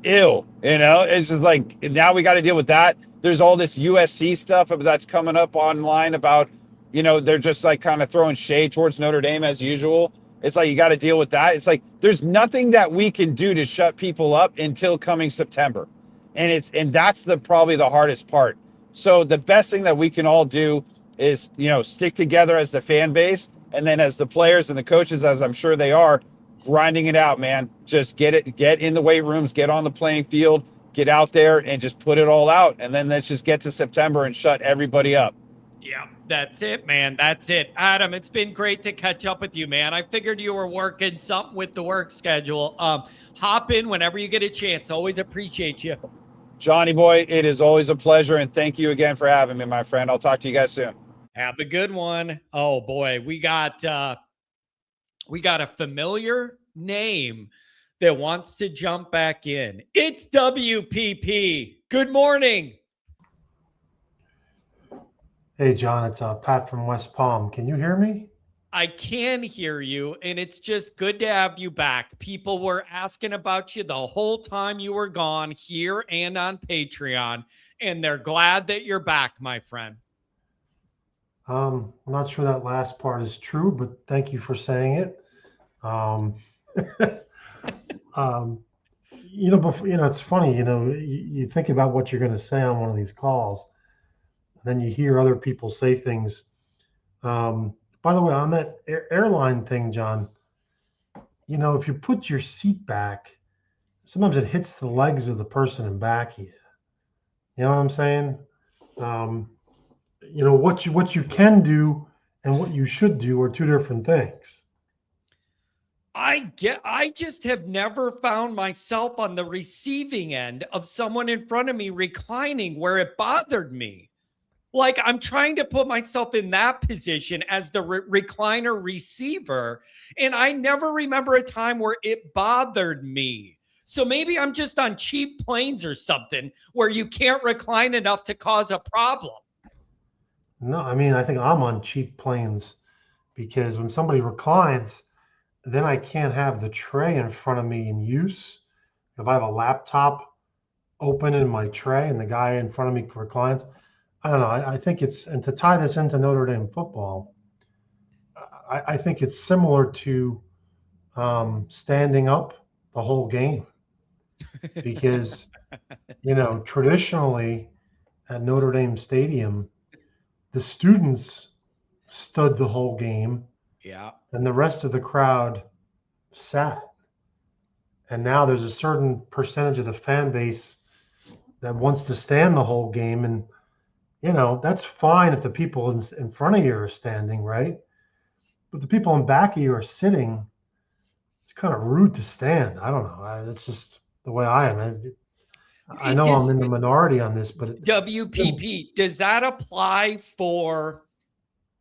Ew, it's just like now we got to deal with that. There's all this USC stuff that's coming up online about, they're just like kind of throwing shade towards Notre Dame as usual. It's like you got to deal with that. It's like there's nothing that we can do to shut people up until coming September. And that's probably the hardest part. So the best thing that we can all do is, stick together as the fan base, and then as the players and the coaches, as I'm sure they are, grinding it out, man. Just get in the weight rooms, get on the playing field, get out there and just put it all out. And then let's just get to September and shut everybody up. Yeah, that's it, man. That's it. Adam, it's been great to catch up with you, man. I figured you were working something with the work schedule. Hop in whenever you get a chance. Always appreciate you. Johnny boy, it is always a pleasure. And thank you again for having me, my friend. I'll talk to you guys soon. Have a good one. Oh boy, we got a familiar name that wants to jump back in. It's WPP. Good morning. Hey, John, it's Pat from West Palm. Can you hear me? I can hear you, and it's just good to have you back. People were asking about you the whole time you were gone here and on Patreon, and they're glad that you're back, my friend. I'm not sure that last part is true, but thank you for saying it. It's funny, you think about what you're going to say on one of these calls, and then you hear other people say things. By the way, on that airline thing, John, if you put your seat back, sometimes it hits the legs of the person in back of you. You know what I'm saying? What you can do and what you should do are two different things. I just have never found myself on the receiving end of someone in front of me reclining where it bothered me. Like, I'm trying to put myself in that position as the recliner receiver, and I never remember a time where it bothered me. So maybe I'm just on cheap planes or something where you can't recline enough to cause a problem. No, I mean, I think I'm on cheap planes because when somebody reclines, then I can't have the tray in front of me in use. If I have a laptop open in my tray and the guy in front of me reclines, I don't know. I think and to tie this into Notre Dame football, I think it's similar to standing up the whole game because, traditionally at Notre Dame Stadium, the students stood the whole game. Yeah. And the rest of the crowd sat. And now there's a certain percentage of the fan base that wants to stand the whole game. And, that's fine if the people in front of you are standing, right? But the people in back of you are sitting. it's kind of rude to stand. I don't know. It's just the way I am. I know Does I'm in the minority on this, but WPP, does that apply for,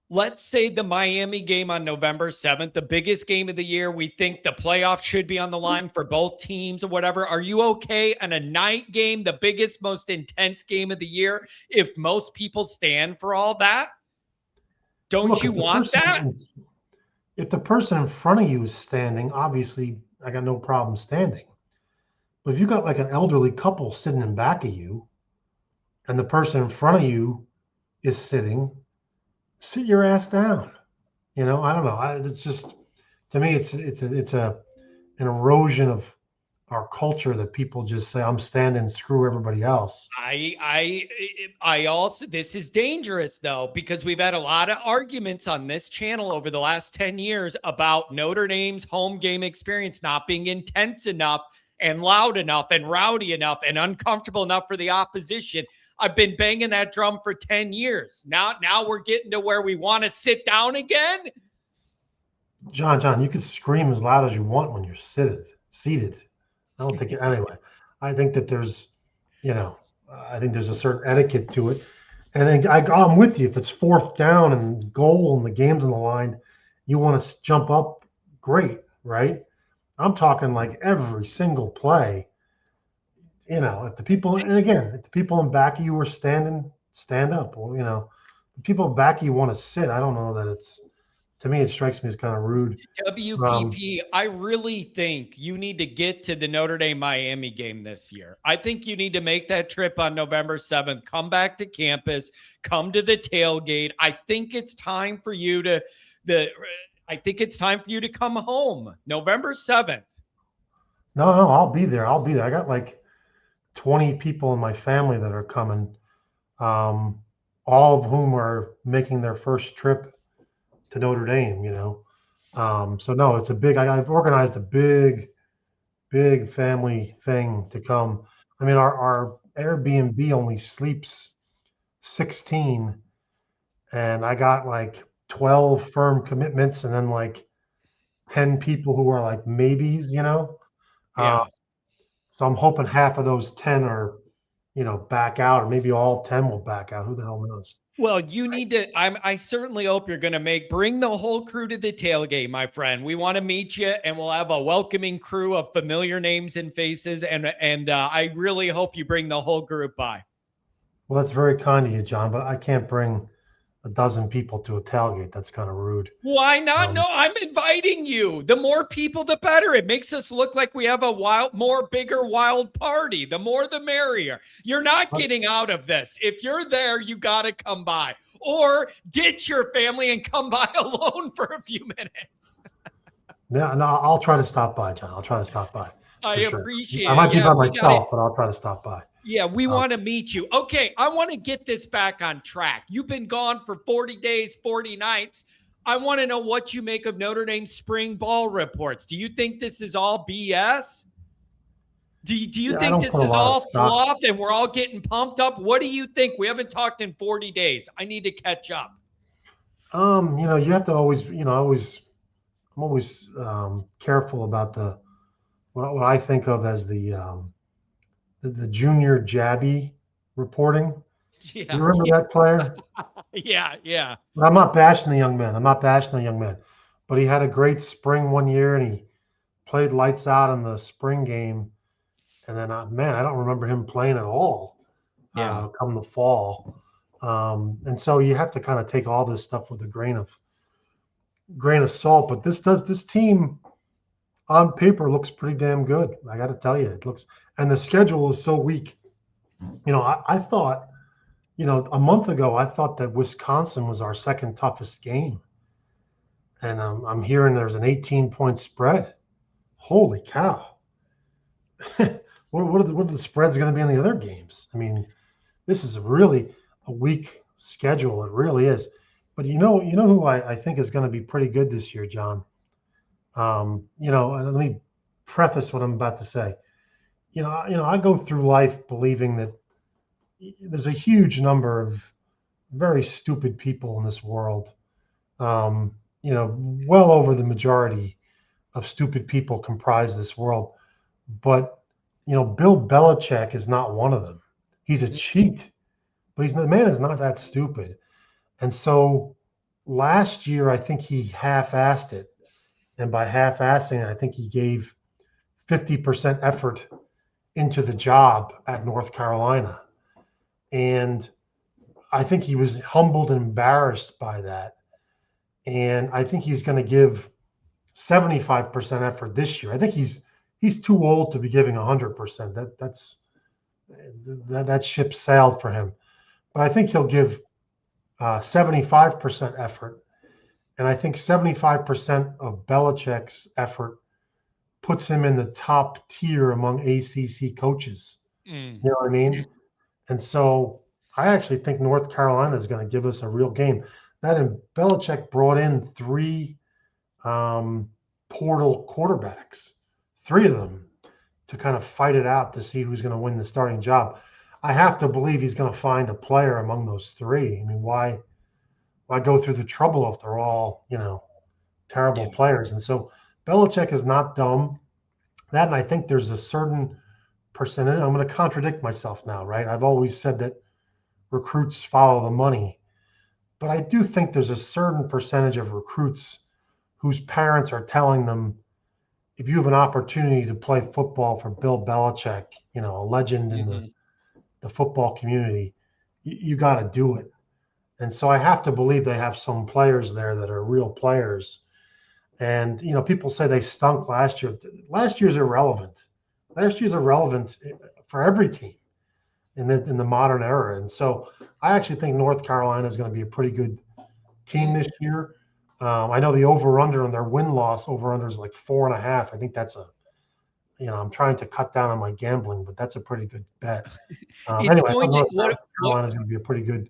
let's say, the Miami game on November 7th, the biggest game of the year? We think the playoffs should be on the line for both teams or whatever. Are you okay on a night game, the biggest, most intense game of the year, if most people stand for all that? Don't look, you want that? if the person in front of you is standing, obviously I got no problem standing. But if you got like an elderly couple sitting in back of you, and the person in front of you is sitting, sit your ass down. I don't know. It's just, to me, it's an erosion of our culture that people just say, I'm standing, screw everybody else. I also, this is dangerous though, because we've had a lot of arguments on this channel over the last 10 years about Notre Dame's home game experience not being intense enough and loud enough and rowdy enough and uncomfortable enough for the opposition. I've been banging that drum for 10 years. Now we're getting to where we want to sit down again. John, you can scream as loud as you want when you're seated. I don't think anyway. I think that I think there's a certain etiquette to it. And then I'm with you. If it's fourth down and goal and the game's on the line, you want to jump up, great, right? I'm talking like every single play. If the people, and again, if the people in back of you are standing, stand up. Or, the people in back of you want to sit. I don't know that to me, it strikes me as kind of rude. WPP, I really think you need to get to the Notre Dame Miami game this year. I think you need to make that trip on November 7th, come back to campus, come to the tailgate. I think it's time for you to come home November 7th. No, I'll be there. I got like 20 people in my family that are coming, all of whom are making their first trip to Notre Dame, so no, it's I've organized a big family thing to come. I mean, our Airbnb only sleeps 16, and I got like 12 firm commitments and then like 10 people who are like maybes, Yeah. So I'm hoping half of those 10 are, back out, or maybe all 10 will back out. Who the hell knows? Well, you need to. I certainly hope you're going to bring the whole crew to the tailgate, my friend. We want to meet you, and we'll have a welcoming crew of familiar names and faces. And I really hope you bring the whole group by. Well, that's very kind of you, John, but I can't bring a dozen people to a tailgate. That's kind of rude. Why not? No, I'm inviting you. The more people, the better. It makes us look like we have a bigger wild party. The more, the merrier. You're not getting out of this. If you're there, you got to come by, or ditch your family and come by alone for a few minutes. Yeah, no, I'll try to stop by, John. I'll try to stop by. I appreciate it. I might be by myself, but I'll try to stop by. Yeah, we want to meet you. Okay, I want to get this back on track. You've been gone for 40 days, 40 nights. I want to know what you make of Notre Dame's spring ball reports. Do you think this is all BS? Do you think this is all fluff and we're all getting pumped up? What do you think? We haven't talked in 40 days. I need to catch up. You have to always, I'm always careful about what I think of as the junior jabby reporting. Yeah, you remember that player? Yeah. But I'm not bashing the young man. But he had a great spring one year, and he played lights out in the spring game. And then, I don't remember him playing at all. Come the fall, and so you have to kind of take all this stuff with a grain of salt. But this team on paper looks pretty damn good. I got to tell you, it looks, and the schedule is so weak. I thought, a month ago, I thought that Wisconsin was our second toughest game. And I'm hearing there's an 18-point spread. Holy cow. What are the spreads going to be in the other games? I mean, this is really a weak schedule. It really is. But you know who I think is going to be pretty good this year, John? And let me preface what I'm about to say. I go through life believing that there's a huge number of very stupid people in this world. Well over the majority of stupid people comprise this world. But, Bill Belichick is not one of them. He's a cheat, but the man is not that stupid. And so last year, I think he half-assed it. And by half-assing it, I think he gave 50% effort into the job at North Carolina. And I think he was humbled and embarrassed by that. And I think he's going to give 75% effort this year. I think he's too old to be giving 100%. That ship sailed for him. But I think he'll give 75% effort. And I think 75% of Belichick's effort puts him in the top tier among ACC coaches. You know what I mean? And so I actually think North Carolina is going to give us a real game. And Belichick brought in 3 portal quarterbacks, 3 of them, to kind of fight it out to see who's going to win the starting job. I have to believe he's going to find a player among those 3. I mean, why go through the trouble if they're all, terrible players? And so Belichick is not dumb. That, and I think there's a certain percentage. I'm going to contradict myself now, right? I've always said that recruits follow the money, but I do think there's a certain percentage of recruits whose parents are telling them, if you have an opportunity to play football for Bill Belichick, a legend in the football community, you got to do it. And so I have to believe they have some players there that are real players. And, people say they stunk last year. Last year's irrelevant. Last year's irrelevant for every team in the modern era. And so I actually think North Carolina is going to be a pretty good team this year. I know the over-under on their win-loss over-under is like 4.5. I think that's I'm trying to cut down on my gambling, but that's a pretty good bet. Anyway, I think North Carolina is going to be a pretty good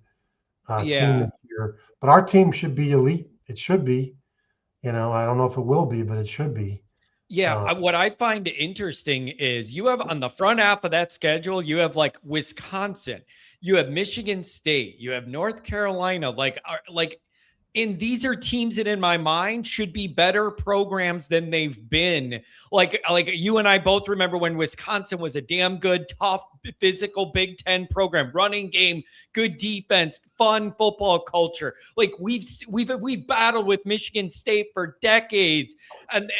team this year. But our team should be elite. It should be. I don't know if it will be, but it should be. Yeah. What I find interesting is you have on the front half of that schedule, you have like Wisconsin, you have Michigan State, you have North Carolina, and these are teams that in my mind should be better programs than they've been. Like you and I both remember when Wisconsin was a damn good, tough, physical Big Ten program, running game, good defense, fun football culture. Like we've battled with Michigan State for decades. And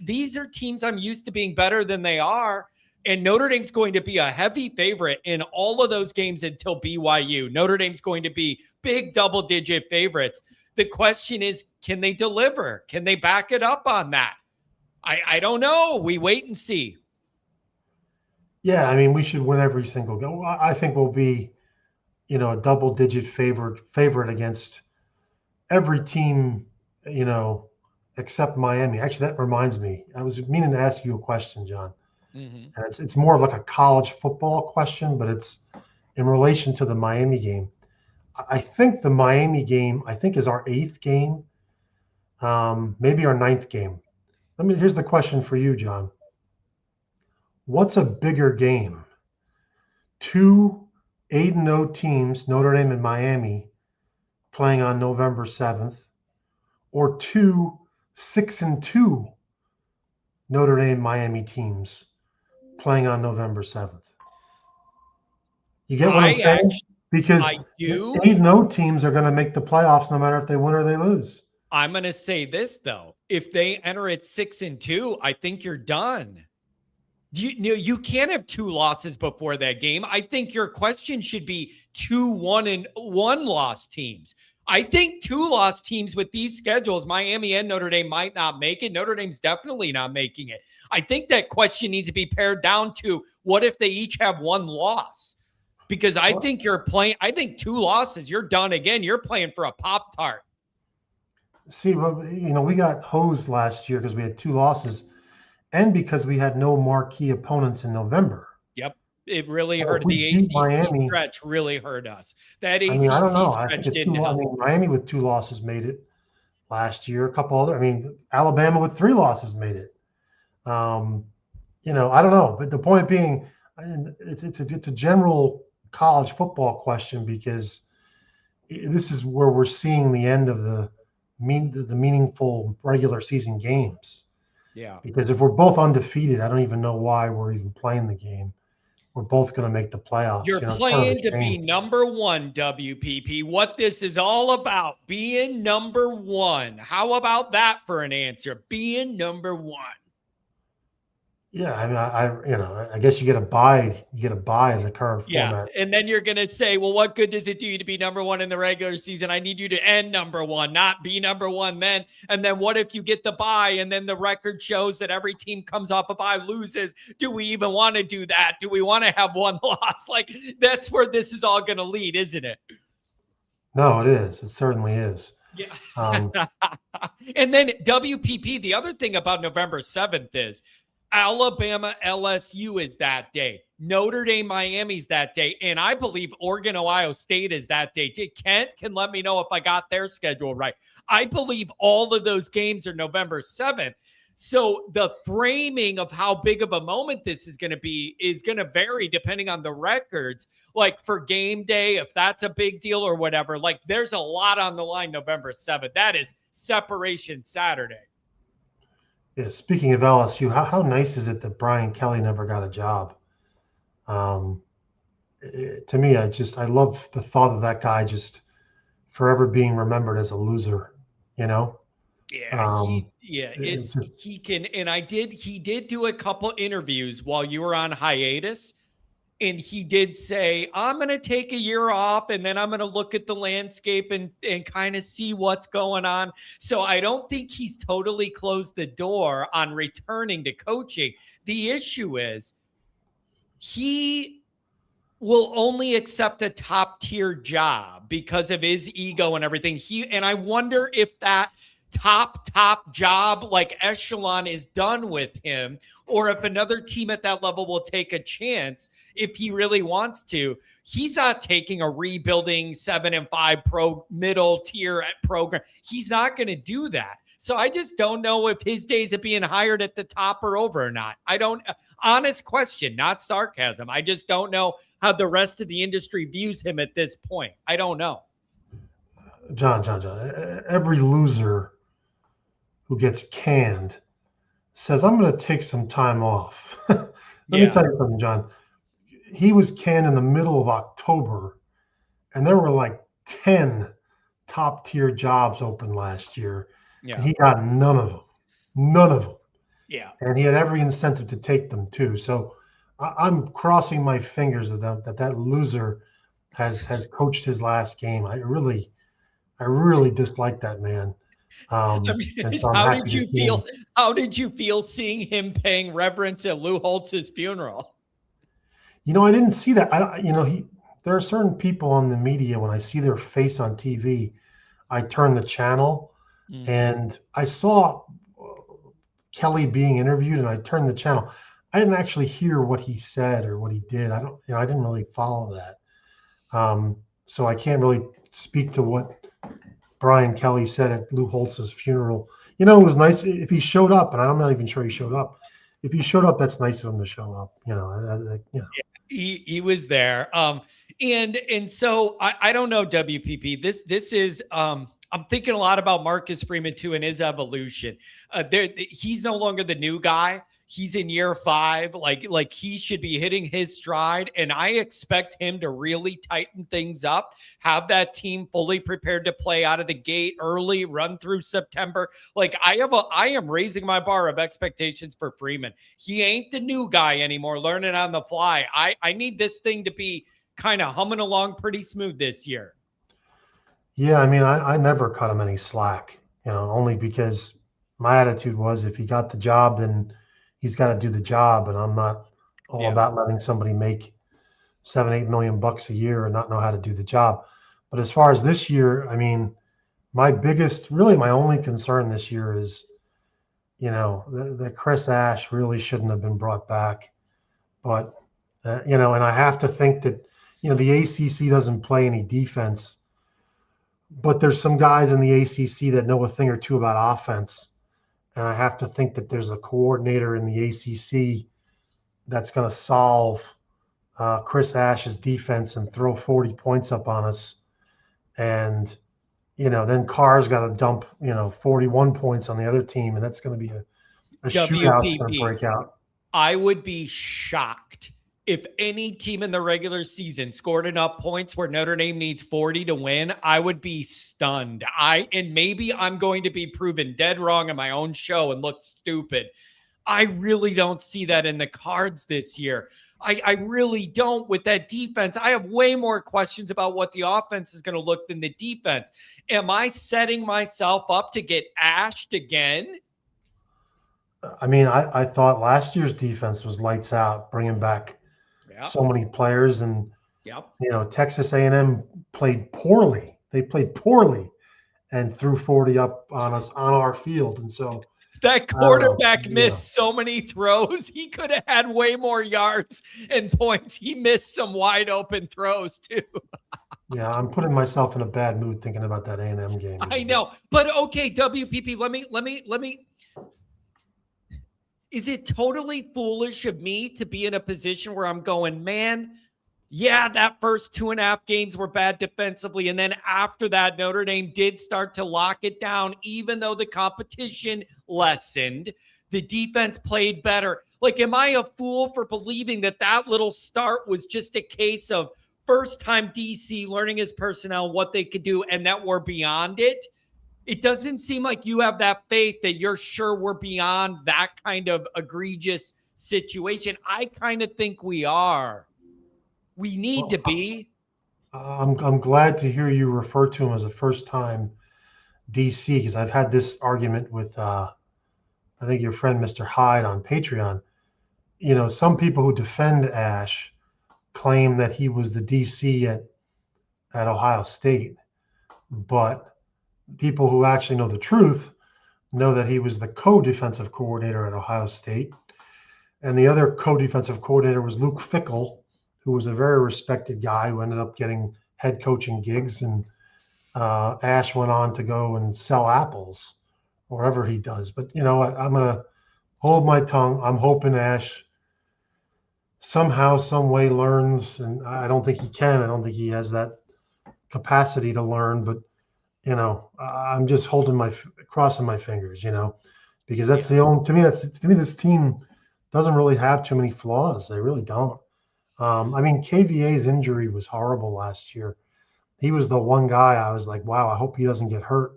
these are teams I'm used to being better than they are. And Notre Dame's going to be a heavy favorite in all of those games until BYU. Notre Dame's going to be big double-digit favorites. The question is, can they deliver? Can they back it up on that? I don't know. We wait and see. Yeah, I mean, we should win every single game. I think we'll be, a double-digit favorite against every team, except Miami. Actually, that reminds me. I was meaning to ask you a question, John. And it's more of like a college football question, but it's in relation to the Miami game. I think the Miami game, is our 8th game, maybe our 9th game. Here's the question for you, John. What's a bigger game? 2 8-0 teams, Notre Dame and Miami, playing on November 7th, or 2 6-2 Notre Dame Miami teams playing on November 7th? You get what I'm saying? Because 8-0 teams are going to make the playoffs no matter if they win or they lose. I'm going to say this, though. If they enter at 6-2, I think you're done. You can't have 2 losses before that game. I think your question should be 2 1-1 loss teams. I think 2 loss teams with these schedules, Miami and Notre Dame, might not make it. Notre Dame's definitely not making it. I think that question needs to be pared down to what if they each have 1 loss? Because I think you're playing. I think 2 losses, you're done again. You're playing for a Pop-Tart. See, well, we got hosed last year because we had 2 losses, and because we had no marquee opponents in November. Yep, it really hurt. The ACC stretch really hurt us. That ACC I don't know. stretch didn't help. Miami with 2 losses made it last year. A couple other. Alabama with 3 losses made it. I don't know. But the point being, it's a general college football question, because this is where we're seeing the end of the meaningful regular season games. Yeah. Because if we're both undefeated, I don't even know why we're even playing the game. We're both going to make the playoffs. You're You know, it's kind of playing a to be shame. number one, WPP. What this is all about, being number one. How about that for an answer? Being number one. Yeah, I mean, I guess you get a bye. You get a bye in the current Yeah. format. And then you're going to say, well, what good does it do you to be number one in the regular season? I need you to end number one, not be number one then. And then what if you get the bye and then the record shows that every team comes off a bye, loses? Do we even want to do that? Do we want to have one loss? Like, that's where this is all going to lead, isn't it? No, it is. It certainly is. Yeah. Um, And then WPP, the other thing about November 7th is Alabama LSU is that day. Notre Dame Miami's that day. And I believe Oregon Ohio State is that day. Kent can let me know if I got their schedule right. I believe all of those games are November 7th. So the framing of how big of a moment this is going to be is going to vary depending on the records. Like for game day, if that's a big deal or whatever, like there's a lot on the line November 7th. That is separation Saturday. yeah, speaking of LSU, how nice is it that Brian Kelly never got a job? To me, I love the thought of that guy just forever being remembered as a loser, you know? Yeah, It's just, he can, and he did do a couple interviews while you were on hiatus. And he did say, I'm going to take a year off and then I'm going to look at the landscape and kind of see what's going on. So I don't think he's totally closed the door on returning to coaching. The issue is he will only accept a top tier job because of his ego and everything. And I wonder if that top job like echelon is done with him, or if another team at that level will take a chance if he really wants to. He's not taking a rebuilding 7-5 pro middle tier program. He's not going to do that. So I just don't know if his days of being hired at the top are over or not. I don't, honest question, not sarcasm. I just don't know how the rest of the industry views him at this point. I don't know. John. Every loser who gets canned says, I'm going to take some time off. Let me tell you something, John. He was canned in the middle of October, and there were like 10 top tier jobs open last year. Yeah. And he got none of them. None of them. Yeah. And he had every incentive to take them too. So I'm crossing my fingers that loser has coached his last game. I really dislike that man. And so how did you feel? How did you feel seeing him paying reverence at Lou Holtz's funeral? You know, I didn't see that. There are certain people on the media, when I see their face on TV, I turn the channel, and I saw Kelly being interviewed, and I turned the channel. I didn't actually hear what he said or what he did. I didn't really follow that. So I can't really speak to what Brian Kelly said at Lou Holtz's funeral. You know, it was nice if he showed up, and I'm not even sure he showed up. If he showed up, that's nice of him to show up. Yeah, he was there. And so I don't know, WPP. This is I'm thinking a lot about Marcus Freeman too and his evolution. He's no longer the new guy. He's in year 5. Like he should be hitting his stride, and I expect him to really tighten things up, have that team fully prepared to play out of the gate early, run through September. Like I am raising my bar of expectations for Freeman. He ain't the new guy anymore, learning on the fly. I need this thing to be kind of humming along pretty smooth this year. Yeah, I mean, I never cut him any slack, only because my attitude was if he got the job, then he's got to do the job. And I'm not all about letting somebody make $7-8 million a year and not know how to do the job. But as far as this year, I mean, my only concern this year is, that Chris Ash really shouldn't have been brought back. But, and I have to think that, the ACC doesn't play any defense, but there's some guys in the ACC that know a thing or two about offense. And I have to think that there's a coordinator in the ACC that's going to solve Chris Ash's defense and throw 40 points up on us. And, then Carr's got to dump, 41 points on the other team. And that's going to be A shootout's going to WPP. break out. I would be shocked if any team in the regular season scored enough points where Notre Dame needs 40 to win. I would be stunned. And maybe I'm going to be proven dead wrong on my own show and look stupid. I really don't see that in the cards this year. I really don't with that defense. I have way more questions about what the offense is going to look than the defense. Am I setting myself up to get ashed again? I mean, I thought last year's defense was lights out, bringing back so many players, and Texas A&M played poorly. They played poorly and threw 40 up on us on our field, and so that quarterback missed so many throws. He could have had way more yards and points. He missed some wide open throws too. Yeah, I'm putting myself in a bad mood thinking about that A&M game. I know, but okay, WPP. Let me. Is it totally foolish of me to be in a position where I'm going, man, yeah, that first 2.5 games were bad defensively. And then after that, Notre Dame did start to lock it down, even though the competition lessened. The defense played better. Like, am I a fool for believing that that little start was just a case of first-time DC learning his personnel, what they could do, and that we're beyond it? It doesn't seem like you have that faith that you're sure we're beyond that kind of egregious situation. I kind of think we are. We need to be. I'm glad to hear you refer to him as a first-time DC, because I've had this argument with, I think your friend Mr. Hyde on Patreon. Some people who defend Ash claim that he was the DC at Ohio State, but people who actually know the truth know that he was the co-defensive coordinator at Ohio State. And the other co-defensive coordinator was Luke Fickell, who was a very respected guy who ended up getting head coaching gigs. And Ash went on to go and sell apples wherever he does. But you know what? I'm going to hold my tongue. I'm hoping Ash somehow, some way learns. And I don't think he can. I don't think he has that capacity to learn. But I'm just crossing my fingers, because that's the only, to me, this team doesn't really have too many flaws. They really don't. I mean, KVA's injury was horrible last year. He was the one guy I was like, wow, I hope he doesn't get hurt.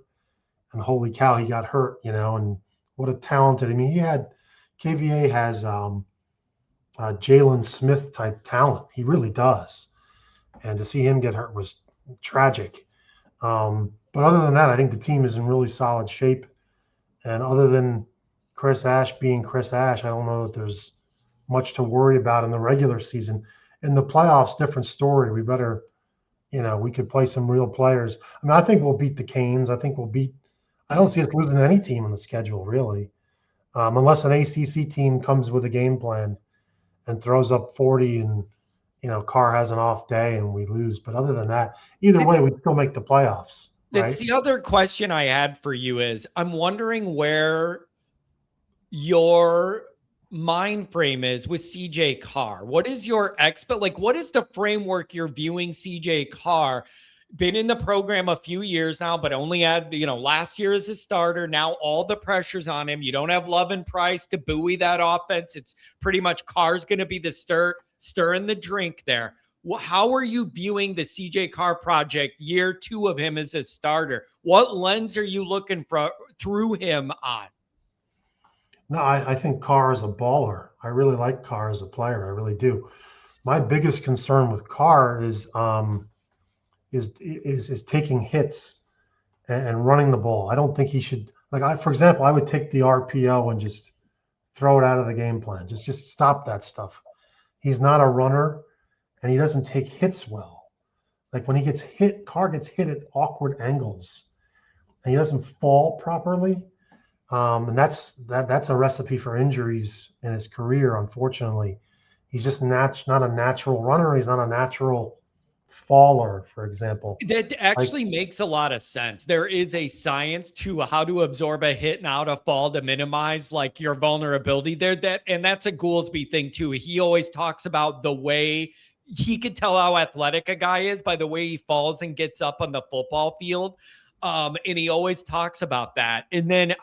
And holy cow, he got hurt, and what a talented, KVA has Jalen Smith type talent. He really does. And to see him get hurt was tragic. But other than that, I think the team is in really solid shape. And other than Chris Ash being Chris Ash, I don't know that there's much to worry about in the regular season. In the playoffs, different story. We better, we could play some real players. I think we'll beat the Canes. I don't see us losing any team on the schedule, really, unless an ACC team comes with a game plan and throws up 40 and, Carr has an off day and we lose. But other than that, either way, we still make the playoffs. That's right? The other question I had for you is, I'm wondering where your mind frame is with CJ Carr. What is your what is the framework you're viewing CJ Carr? Been in the program a few years now, but only had, last year as a starter. Now all the pressure's on him. You don't have Love and Price to buoy that offense. It's pretty much Carr's going to be the stirring the drink there. How are you viewing the CJ Carr project, year 2 of him as a starter? What lens are you looking through him on? No, I think Carr is a baller. I really like Carr as a player. I really do. My biggest concern with Carr is taking hits and running the ball. I don't think he should, for example, I would take the RPO and just throw it out of the game plan. Just stop that stuff. He's not a runner, and he doesn't take hits well. Like when he gets hit, Carr gets hit at awkward angles, and he doesn't fall properly. And that's a recipe for injuries in his career, unfortunately. He's just not a natural runner. He's not a natural faller, for example. That actually makes a lot of sense. There is a science to how to absorb a hit and how to fall to minimize your vulnerability there. And that's a Goolsby thing too. He always talks about the way he could tell how athletic a guy is by the way he falls and gets up on the football field. And he always talks about that. And then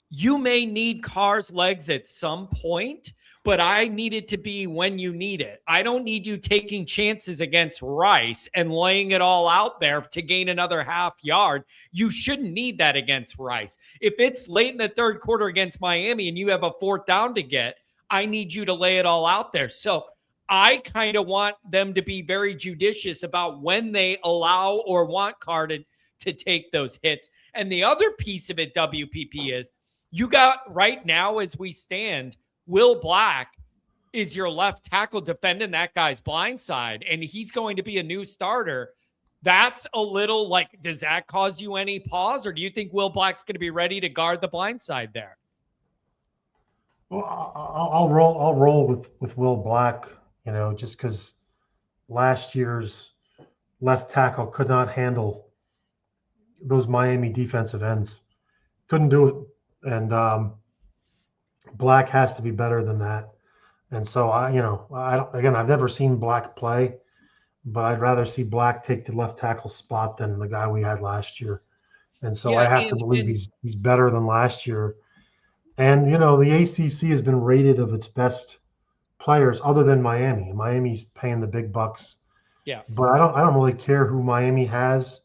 you may need Carr's legs at some point, but I need it to be when you need it. I don't need you taking chances against Rice and laying it all out there to gain another half yard. You shouldn't need that against Rice. If it's late in the third quarter against Miami and you have a fourth down to get, I need you to lay it all out there. So I kind of want them to be very judicious about when they allow or want Carr to take those hits. And the other piece of it, WPP, is you got right now as we stand, Will Black is your left tackle defending that guy's blind side, and he's going to be a new starter. That's a little like, does that cause you any pause, or do you think Will Black's going to be ready to guard the blind side there? Well, I'll roll with Will Black, just because last year's left tackle could not handle those Miami defensive ends. Couldn't do it. And Black has to be better than that. And so I've never seen Black play, but I'd rather see Black take the left tackle spot than the guy we had last year. And so I have to believe he's better than last year. And the ACC has been rated of its best players other than Miami. Miami's paying the big bucks. Yeah. But I don't really care who Miami has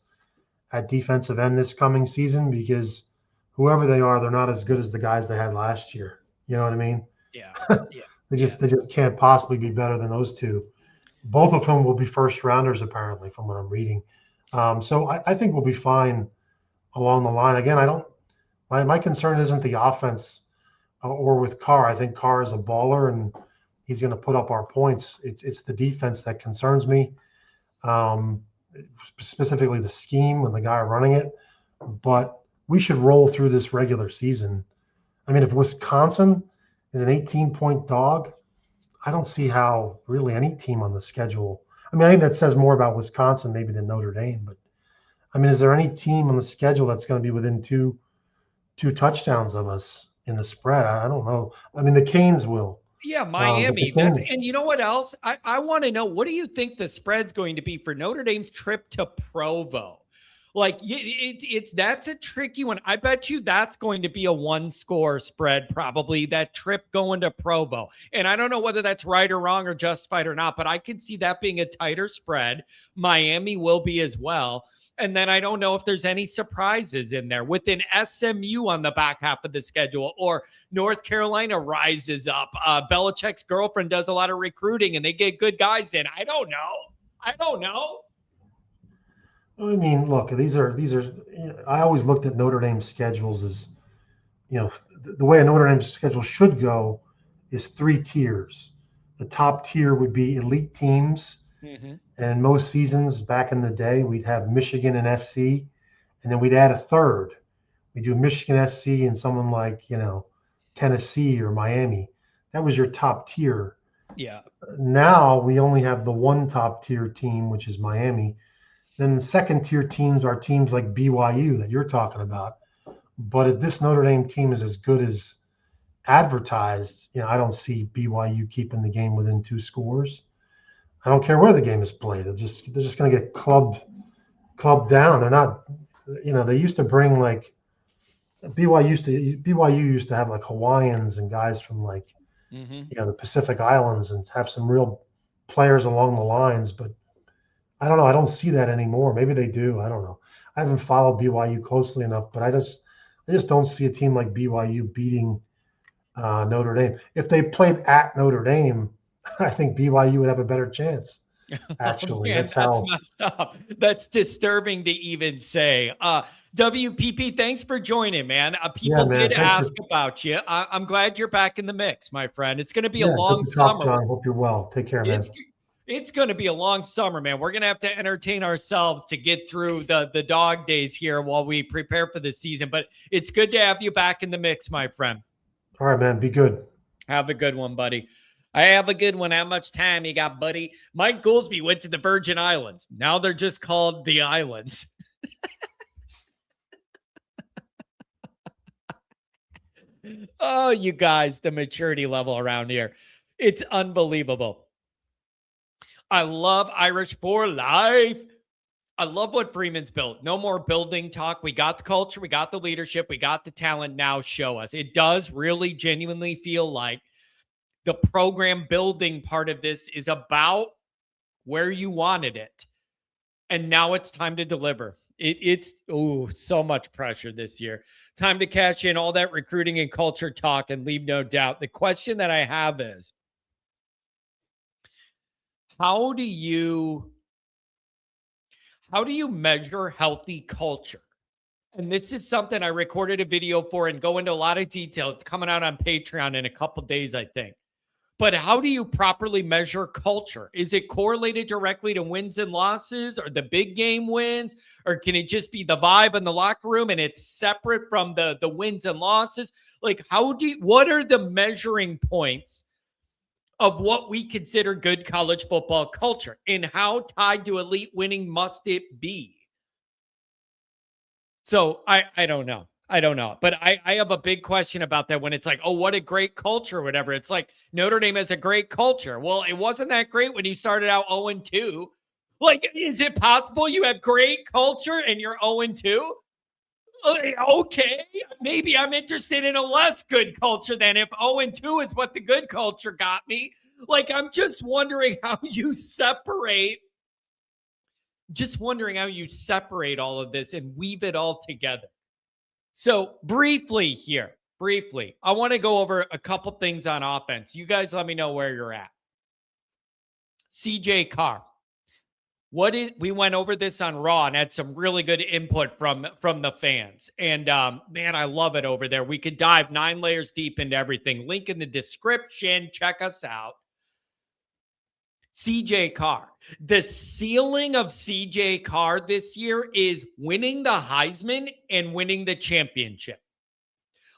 at defensive end this coming season, because whoever they are, they're not as good as the guys they had last year. You know what I mean? Yeah. Yeah. They just can't possibly be better than those two. Both of whom will be first rounders, apparently, from what I'm reading. So I think we'll be fine along the line. Again, my concern isn't the offense or with Carr. I think Carr is a baller and he's going to put up our points. It's the defense that concerns me, specifically the scheme and the guy running it. But we should roll through this regular season. I mean, if Wisconsin is an 18-point dog, I don't see how really any team on the schedule. I mean, I think that says more about Wisconsin maybe than Notre Dame. But I mean, is there any team on the schedule that's going to be within two touchdowns of us in the spread? I don't know. I mean, the Canes will. Yeah, Miami. And you know what else? I want to know, what do you think the spread's going to be for Notre Dame's trip to Provo? Like, that's a tricky one. I bet you that's going to be a 1-score spread, probably, that trip going to Provo. And I don't know whether that's right or wrong or justified or not, but I can see that being a tighter spread. Miami will be as well. And then I don't know if there's any surprises in there with an SMU on the back half of the schedule, or North Carolina rises up. Belichick's girlfriend does a lot of recruiting and they get good guys in. I don't know. I mean, look, these are. I always looked at Notre Dame's schedules as, the way a Notre Dame schedule should go is 3 tiers. The top tier would be elite teams. Mm-hmm. And most seasons back in the day, we'd have Michigan and SC, and then we'd add a third. We do Michigan, SC, and someone like, Tennessee or Miami. That was your top tier. Yeah. Now we only have the one top tier team, which is Miami. Then the second tier teams are teams like BYU that you're talking about. But if this Notre Dame team is as good as advertised, I don't see BYU keeping the game within 2 scores. I don't care where the game is played. They're just going to get clubbed down. They're not, they used to bring like BYU used to have like Hawaiians and guys from like, the Pacific Islands, and have some real players along the lines. But I don't know. I don't see that anymore. Maybe they do. I don't know. I haven't followed BYU closely enough, but I just don't see a team like BYU beating Notre Dame. If they played at Notre Dame, I think BYU would have a better chance. Actually, man, that's messed up. That's disturbing to even say. WPP, thanks for joining, man. People did ask about you. I'm glad you're back in the mix, my friend. It's going to be a long summer. John. Hope you're well. Take care, man. It's going to be a long summer, man. We're going to have to entertain ourselves to get through the dog days here while we prepare for the season. But it's good to have you back in the mix, my friend. All right, man. Be good. Have a good one, buddy. I have a good one. How much time you got, buddy? Mike Goolsby went to the Virgin Islands. Now they're just called the Islands. Oh, you guys, the maturity level around here. It's unbelievable. I love Irish for life. I love what Freeman's built. No more building talk. We got the culture, we got the leadership, we got the talent. Now show us. It does really genuinely feel like the program building part of this is about where you wanted it. And now it's time to deliver. It's so much pressure this year. Time to cash in all that recruiting and culture talk and leave no doubt. The question that I have is, how do you measure healthy culture? And this is something I recorded a video for and go into a lot of detail. It's coming out on Patreon in a couple days, I think. But how do you properly measure culture? Is it correlated directly to wins and losses or the big game wins? Or can it just be the vibe in the locker room and it's separate from the wins and losses? Like, what are the measuring points of what we consider good college football culture? And how tied to elite winning must it be? So I don't know. I don't know. But I have a big question about that when it's like, oh, what a great culture or whatever. It's like Notre Dame has a great culture. Well, it wasn't that great when you started out 0-2. Like, is it possible you have great culture and you're 0-2? Okay, maybe I'm interested in a less good culture than if 0-2 is what the good culture got me. Like, I'm just wondering how you separate all of this and weave it all together. So briefly, I want to go over a couple things on offense. You guys let me know where you're at. CJ Carr. We went over this on Raw and had some really good input from the fans. And man, I love it over there. We could dive 9 layers deep into everything. Link in the description. Check us out. CJ Carr. The ceiling of CJ Carr this year is winning the Heisman and winning the championship.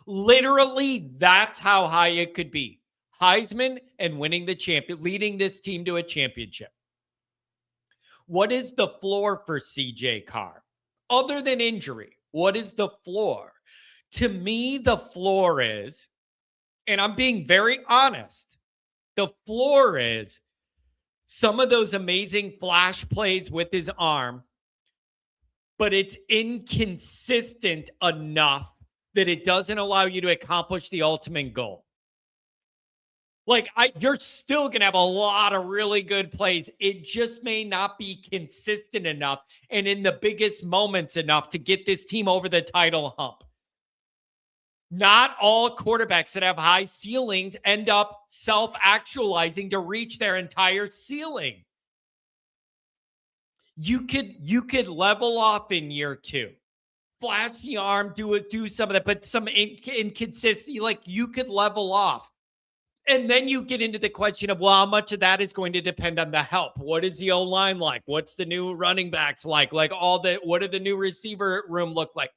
Literally, that's how high it could be. Heisman and winning the champion, leading this team to a championship. What is the floor for CJ Carr? Other than injury, what is the floor? To me, the floor is, and I'm being very honest, the floor is some of those amazing flash plays with his arm, but it's inconsistent enough that it doesn't allow you to accomplish the ultimate goal. Like, you're still going to have a lot of really good plays. It just may not be consistent enough and in the biggest moments enough to get this team over the title hump. Not all quarterbacks that have high ceilings end up self-actualizing to reach their entire ceiling. You could level off in year 2. Flash the arm, do some of that, but some inconsistency, like you could level off. And then you get into the question of, well, how much of that is going to depend on the help? What is the O-line like? What's the new running backs like? Like what do the new receiver room look like?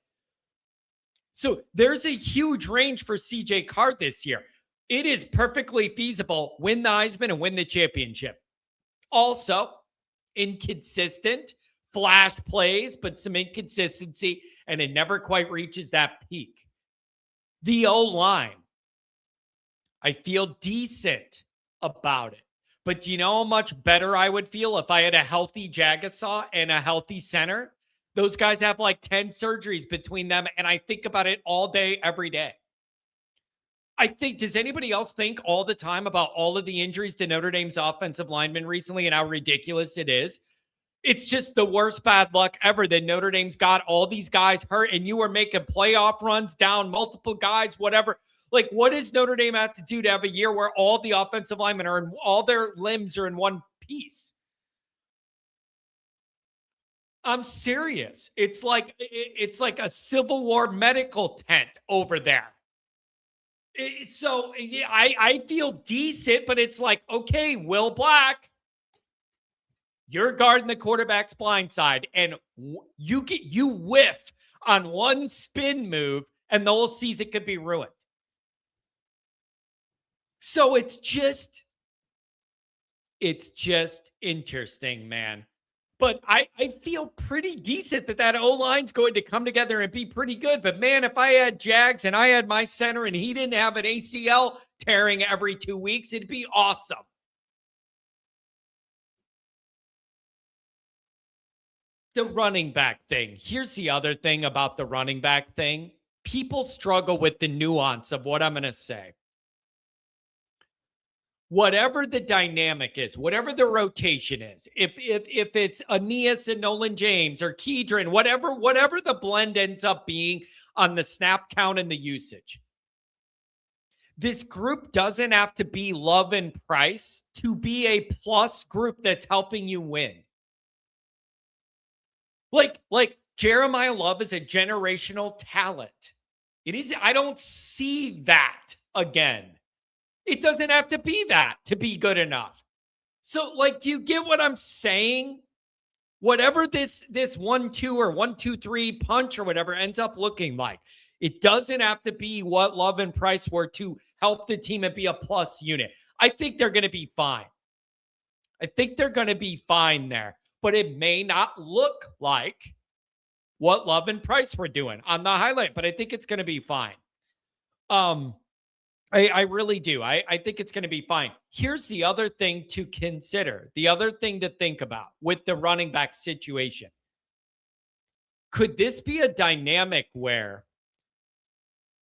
So there's a huge range for CJ Carr this year. It is perfectly feasible, win the Heisman and win the championship. Also, inconsistent, flash plays, but some inconsistency, and it never quite reaches that peak. The O-line, I feel decent about it. But do you know how much better I would feel if I had a healthy Jagasaw and a healthy center? Those guys have like 10 surgeries between them, and I think about it all day, every day. Does anybody else think all the time about all of the injuries to Notre Dame's offensive linemen recently and how ridiculous it is? It's just the worst bad luck ever that Notre Dame's got all these guys hurt, and you were making playoff runs down multiple guys, whatever. Like, what does Notre Dame have to do to have a year where all the offensive linemen all their limbs are in one piece? I'm serious. It's like a Civil War medical tent over there. So yeah, I feel decent, but it's like, okay, Will Black, you're guarding the quarterback's blind side, and you whiff on one spin move, and the whole season could be ruined. So it's just interesting, man. But I feel pretty decent that O-line's going to come together and be pretty good. But, man, if I had Jags and I had my center and he didn't have an ACL tearing every 2 weeks, it'd be awesome. the running back thing. Here's the other thing about the running back thing. People struggle with the nuance of what I'm going to say. Whatever the dynamic is, whatever the rotation is, if it's Aeneas and Nolan James or Kedron, whatever the blend ends up being on the snap count and the usage, this group doesn't have to be Love and Price to be a plus group that's helping you win. Like Jeremiah Love is a generational talent. It is. I don't see that again. It doesn't have to be that to be good enough. So, like, do you get what I'm saying? Whatever this 1-2 or 1-2-3 punch or whatever ends up looking like, it doesn't have to be what Love and Price were to help the team and be a plus unit. I think they're going to be fine. I think they're going to be fine there, but it may not look like what Love and Price were doing on the highlight, but I think it's going to be fine. I really do. I think it's going to be fine. Here's the other thing to consider, the other thing to think about with the running back situation. Could this be a dynamic where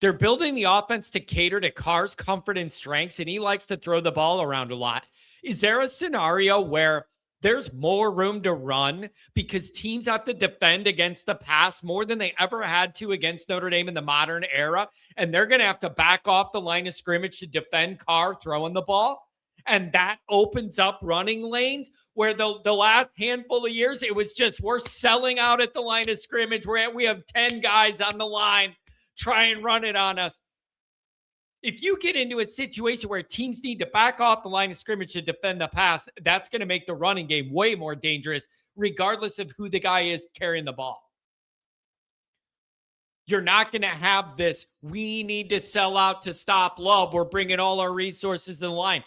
they're building the offense to cater to Carr's comfort and strengths, and he likes to throw the ball around a lot? Is there a scenario where there's more room to run because teams have to defend against the pass more than they ever had to against Notre Dame in the modern era, and they're going to have to back off the line of scrimmage to defend Carr throwing the ball? And that opens up running lanes where the last handful of years, it was just we're selling out at the line of scrimmage. We have 10 guys on the line try and run it on us. If you get into a situation where teams need to back off the line of scrimmage to defend the pass, that's going to make the running game way more dangerous, regardless of who the guy is carrying the ball. You're not going to have this, we need to sell out to stop Love. We're bringing all our resources to the line.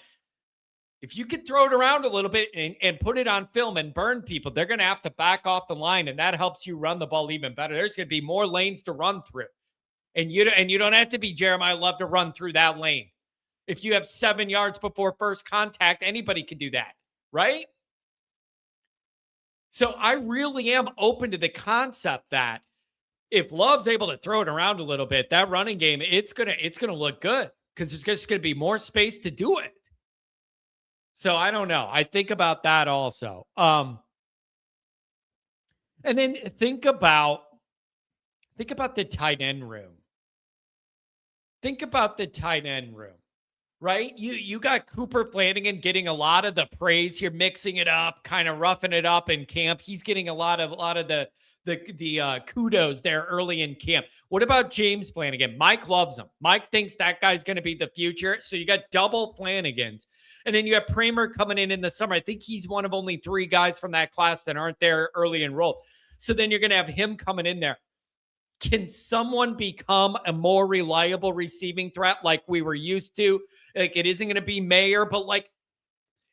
If you could throw it around a little bit and put it on film and burn people, they're going to have to back off the line, and that helps you run the ball even better. There's going to be more lanes to run through. And you don't have to be Jeremiah Love to run through that lane. If you have 7 yards before first contact, anybody can do that, right? So I really am open to the concept that if Love's able to throw it around a little bit, that running game, it's gonna look good because there's just gonna be more space to do it. So I don't know. I think about that also. And then think about the tight end room. Think about the tight end room, right? You got Cooper Flanagan getting a lot of the praise here, mixing it up, kind of roughing it up in camp. He's getting a lot of the kudos there early in camp. What about James Flanagan? Mike loves him. Mike thinks that guy's going to be the future. So you got double Flanagans. And then you have Pramer coming in the summer. I think he's one of only 3 guys from that class that aren't there early enrolled. So then you're going to have him coming in there. Can someone become a more reliable receiving threat like we were used to? Like, it isn't going to be Mayer, but like,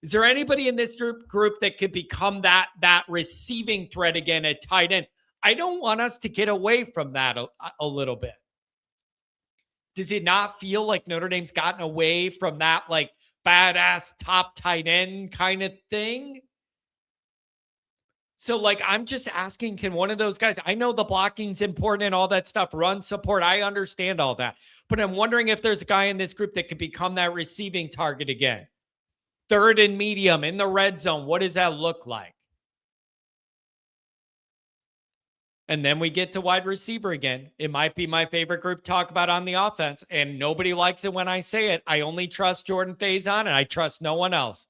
is there anybody in this group that could become that receiving threat again at tight end? I don't want us to get away from that a little bit. Does it not feel like Notre Dame's gotten away from that like badass top tight end kind of thing? So, like, I'm just asking, can one of those guys, I know the blocking's important and all that stuff, run support, I understand all that. But I'm wondering if there's a guy in this group that could become that receiving target again. Third and medium in the red zone, what does that look like? And then we get to wide receiver again. It might be my favorite group to talk about on the offense, and nobody likes it when I say it. I only trust Jordan Faison, and I trust no one else.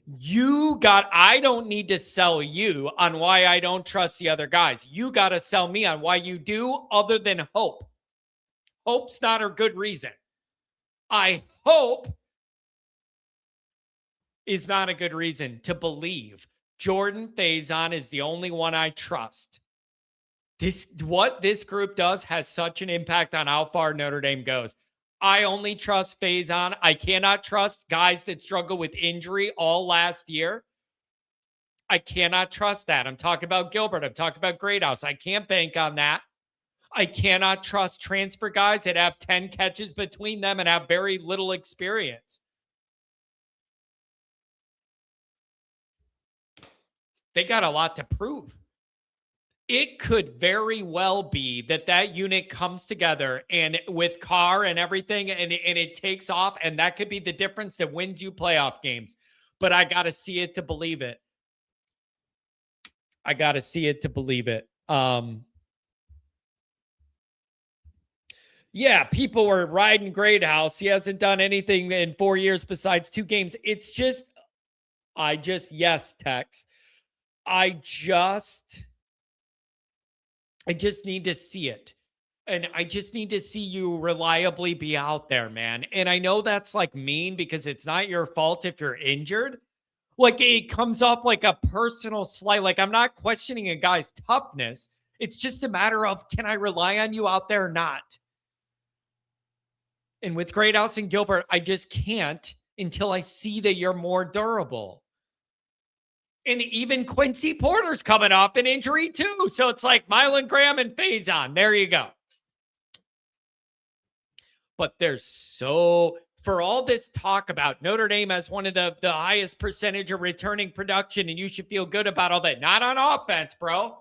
I don't need to sell you on why I don't trust the other guys. You got to sell me on why you do, other than hope. Hope's not a good reason. I hope is not a good reason to believe Jordan Faison is the only one I trust. What this group does has such an impact on how far Notre Dame goes. I only trust Faison. I cannot trust guys that struggle with injury all last year. I cannot trust that. I'm talking about Gilbert. I'm talking about Greathouse. I can't bank on that. I cannot trust transfer guys that have 10 catches between them and have very little experience. They got a lot to prove. It could very well be that unit comes together and with Carr and everything, and it takes off, and that could be the difference that wins you playoff games. But I got to see it to believe it. I got to see it to believe it. Yeah, people were riding Greathouse. He hasn't done anything in 4 years besides 2 games. It's just, yes, Tex. I just need to see it. And I just need to see you reliably be out there, man. And I know that's like mean because it's not your fault if you're injured. Like it comes off like a personal slight. Like I'm not questioning a guy's toughness. It's just a matter of, can I rely on you out there or not? And with Greathouse and Gilbert, I just can't until I see that you're more durable. And even Quincy Porter's coming off an injury too. So it's like Mylan Graham and Faison. There you go. But for all this talk about Notre Dame has one of the highest percentage of returning production, and you should feel good about all that. Not on offense, bro.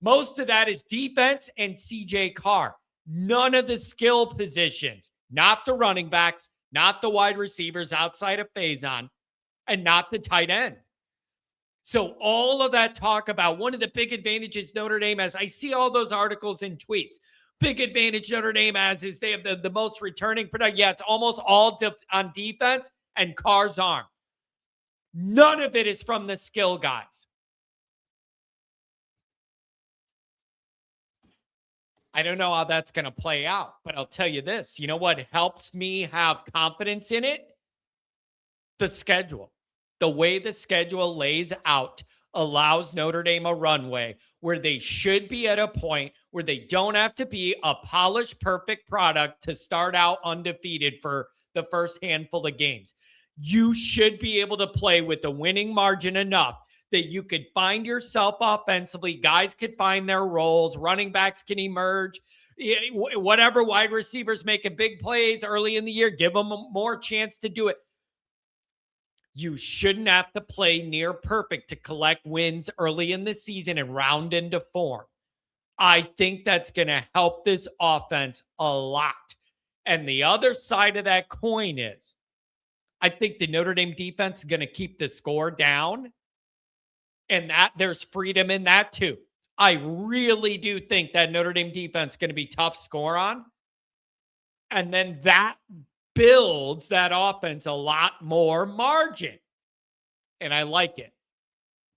Most of that is defense and CJ Carr. None of the skill positions, not the running backs, not the wide receivers outside of Faison, and not the tight end. So all of that talk about one of the big advantages Notre Dame has, I see all those articles and tweets. Big advantage Notre Dame has is they have the most returning production. Yeah, it's almost all on defense and Carr's arm. None of it is from the skill guys. I don't know how that's going to play out, but I'll tell you this. You know what helps me have confidence in it? The schedule. The way the schedule lays out allows Notre Dame a runway where they should be at a point where they don't have to be a polished, perfect product to start out undefeated for the first handful of games. You should be able to play with a winning margin enough that you could find yourself offensively. Guys could find their roles. Running backs can emerge. Whatever, wide receivers making big plays early in the year, give them more chance to do it. You shouldn't have to play near perfect to collect wins early in the season and round into form. I think that's going to help this offense a lot. And the other side of that coin is, I think the Notre Dame defense is going to keep the score down. And that there's freedom in that too. I really do think that Notre Dame defense is going to be tough score on. And then that builds that offense a lot more margin. And I like it.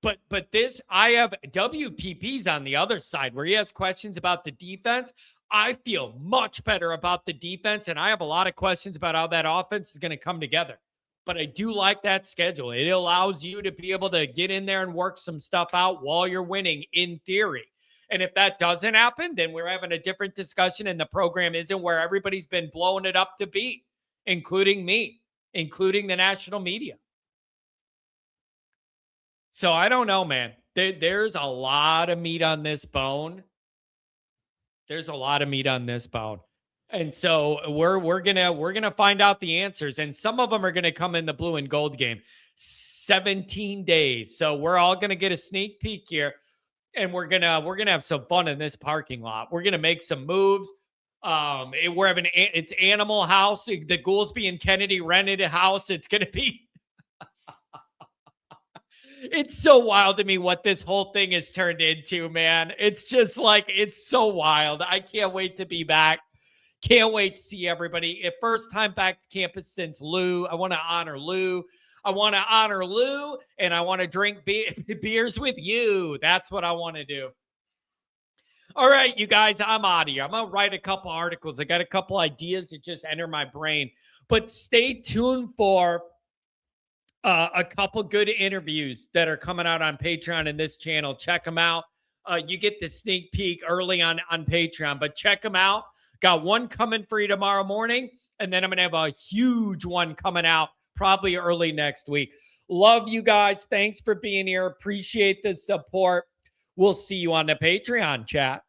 But this, I have WPP's on the other side where he has questions about the defense. I feel much better about the defense, and I have a lot of questions about how that offense is going to come together. But I do like that schedule. It allows you to be able to get in there and work some stuff out while you're winning, in theory. And if that doesn't happen, then we're having a different discussion, and the program isn't where everybody's been blowing it up to be, including me, including the national media. So I don't know, man. There's a lot of meat on this bone. There's a lot of meat on this bone. And so we're gonna find out the answers, and some of them are gonna come in the blue and gold game. 17 days. So we're all gonna get a sneak peek here, and we're gonna have some fun in this parking lot. We're gonna make some moves. It's Animal House. The Goolsby and Kennedy rented a house. It's gonna be it's so wild to me what this whole thing has turned into, man. It's just like, it's so wild. I can't wait to be back. Can't wait to see everybody. First time back to campus since Lou. I want to honor Lou. And I want to drink beers with you. That's what I want to do. All right, you guys, I'm out of here. I'm going to write a couple articles. I got a couple ideas that just enter my brain. But stay tuned for a couple good interviews that are coming out on Patreon and this channel. Check them out. You get the sneak peek early on Patreon, but check them out. Got one coming for you tomorrow morning, and then I'm going to have a huge one coming out probably early next week. Love you guys. Thanks for being here. Appreciate the support. We'll see you on the Patreon, chat.